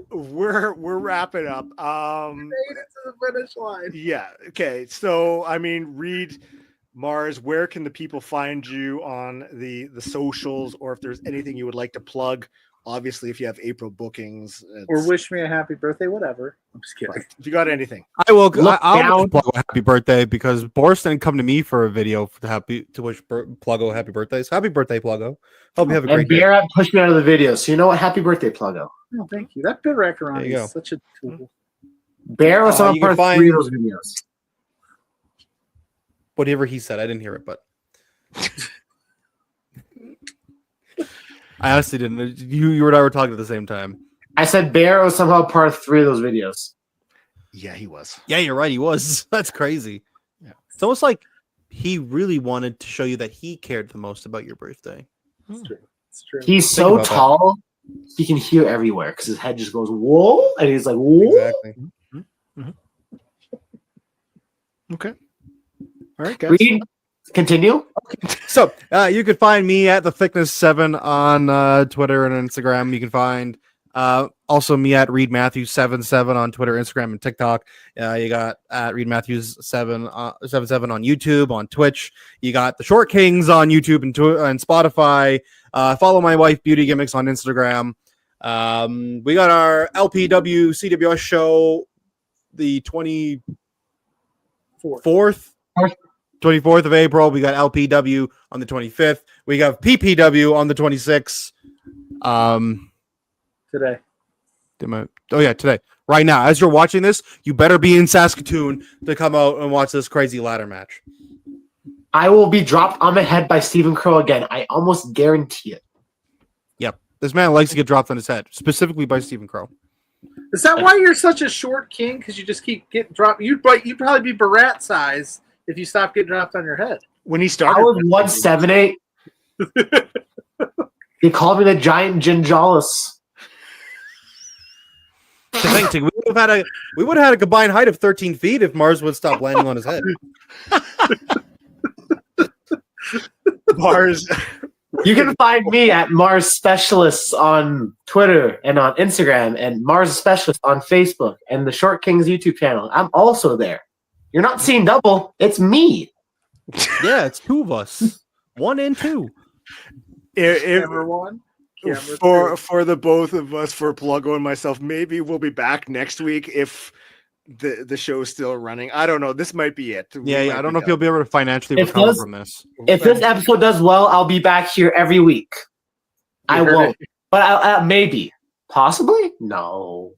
Speaker 1: we're wrapping up.
Speaker 2: Made it to the finish line.
Speaker 1: Yeah. Okay. So I mean, Reid, Marz, where can the people find you on the socials, or if there's anything you would like to plug? Obviously, if you have April bookings,
Speaker 2: or wish me a happy birthday, whatever. I'm just kidding.
Speaker 1: If you got anything,
Speaker 4: I'll plug a happy birthday, because Boris didn't come to me for a video to wish Pluggo happy birthdays. Happy birthday, Pluggo. Hope you have a great day.
Speaker 3: Bear pushed me out of the video, so you know what? Happy birthday, Pluggo.
Speaker 2: Oh, thank you. That bit around is such a tool.
Speaker 3: Bear was on part 3 of those videos.
Speaker 4: Whatever he said, I didn't hear it, but I honestly didn't. You and I were talking at the same time.
Speaker 3: I said Bear was somehow part 3 of those videos.
Speaker 1: Yeah, he was.
Speaker 4: Yeah, you're right. He was. That's crazy.
Speaker 1: Yeah.
Speaker 4: It's almost like he really wanted to show you that he cared the most about your birthday.
Speaker 2: It's true. It's true.
Speaker 3: He's so tall, he can hear everywhere because his head just goes, whoa, and he's like, whoa.
Speaker 4: Exactly.
Speaker 1: Mm-hmm. Okay. All right, guys.
Speaker 3: Reid, continue.
Speaker 4: Okay. So you can find me at the Thickness7 on Twitter and Instagram. You can find also me at Reid Matthes 77 on Twitter, Instagram, and TikTok. You got at Reid Matthes 77 on YouTube, on Twitch. You got the Short Kings on YouTube and Spotify. Follow my wife Beauty Gimmicks on Instagram. We got our LPW CWS show the 24th of April. We got LPW on the 25th. We got PPW on the 26th.
Speaker 2: Today.
Speaker 4: Today. Right now. As you're watching this, you better be in Saskatoon to come out and watch this crazy ladder match.
Speaker 3: I will be dropped on my head by Stephen Crow again. I almost guarantee it.
Speaker 4: Yep. This man likes to get dropped on his head, specifically by Stephen Crow.
Speaker 2: Is that why you're such a short king? Because you just keep getting dropped. You'd probably be Barat size if you stopped getting dropped on your head.
Speaker 1: When he started,
Speaker 3: I was 178. He called me the giant ginjolus.
Speaker 4: We would have had a combined height of 13 feet if Marz would stop landing on his head.
Speaker 1: Marz.
Speaker 3: You can find me at Marz Specialists on Twitter and on Instagram, and Marz Specialist on Facebook, and the Short Kings YouTube channel. I'm also there. You're not seeing double. It's me.
Speaker 4: Yeah, it's two of us. 1 and 2.
Speaker 2: Camera one.
Speaker 1: For the both of us, for Pluggo and myself, maybe we'll be back next week if the show's still running. I don't know. This might be it.
Speaker 4: I don't know if you'll be able to financially recover from this.
Speaker 3: If this episode does well, I'll be back here every week. I won't, but maybe, possibly, no.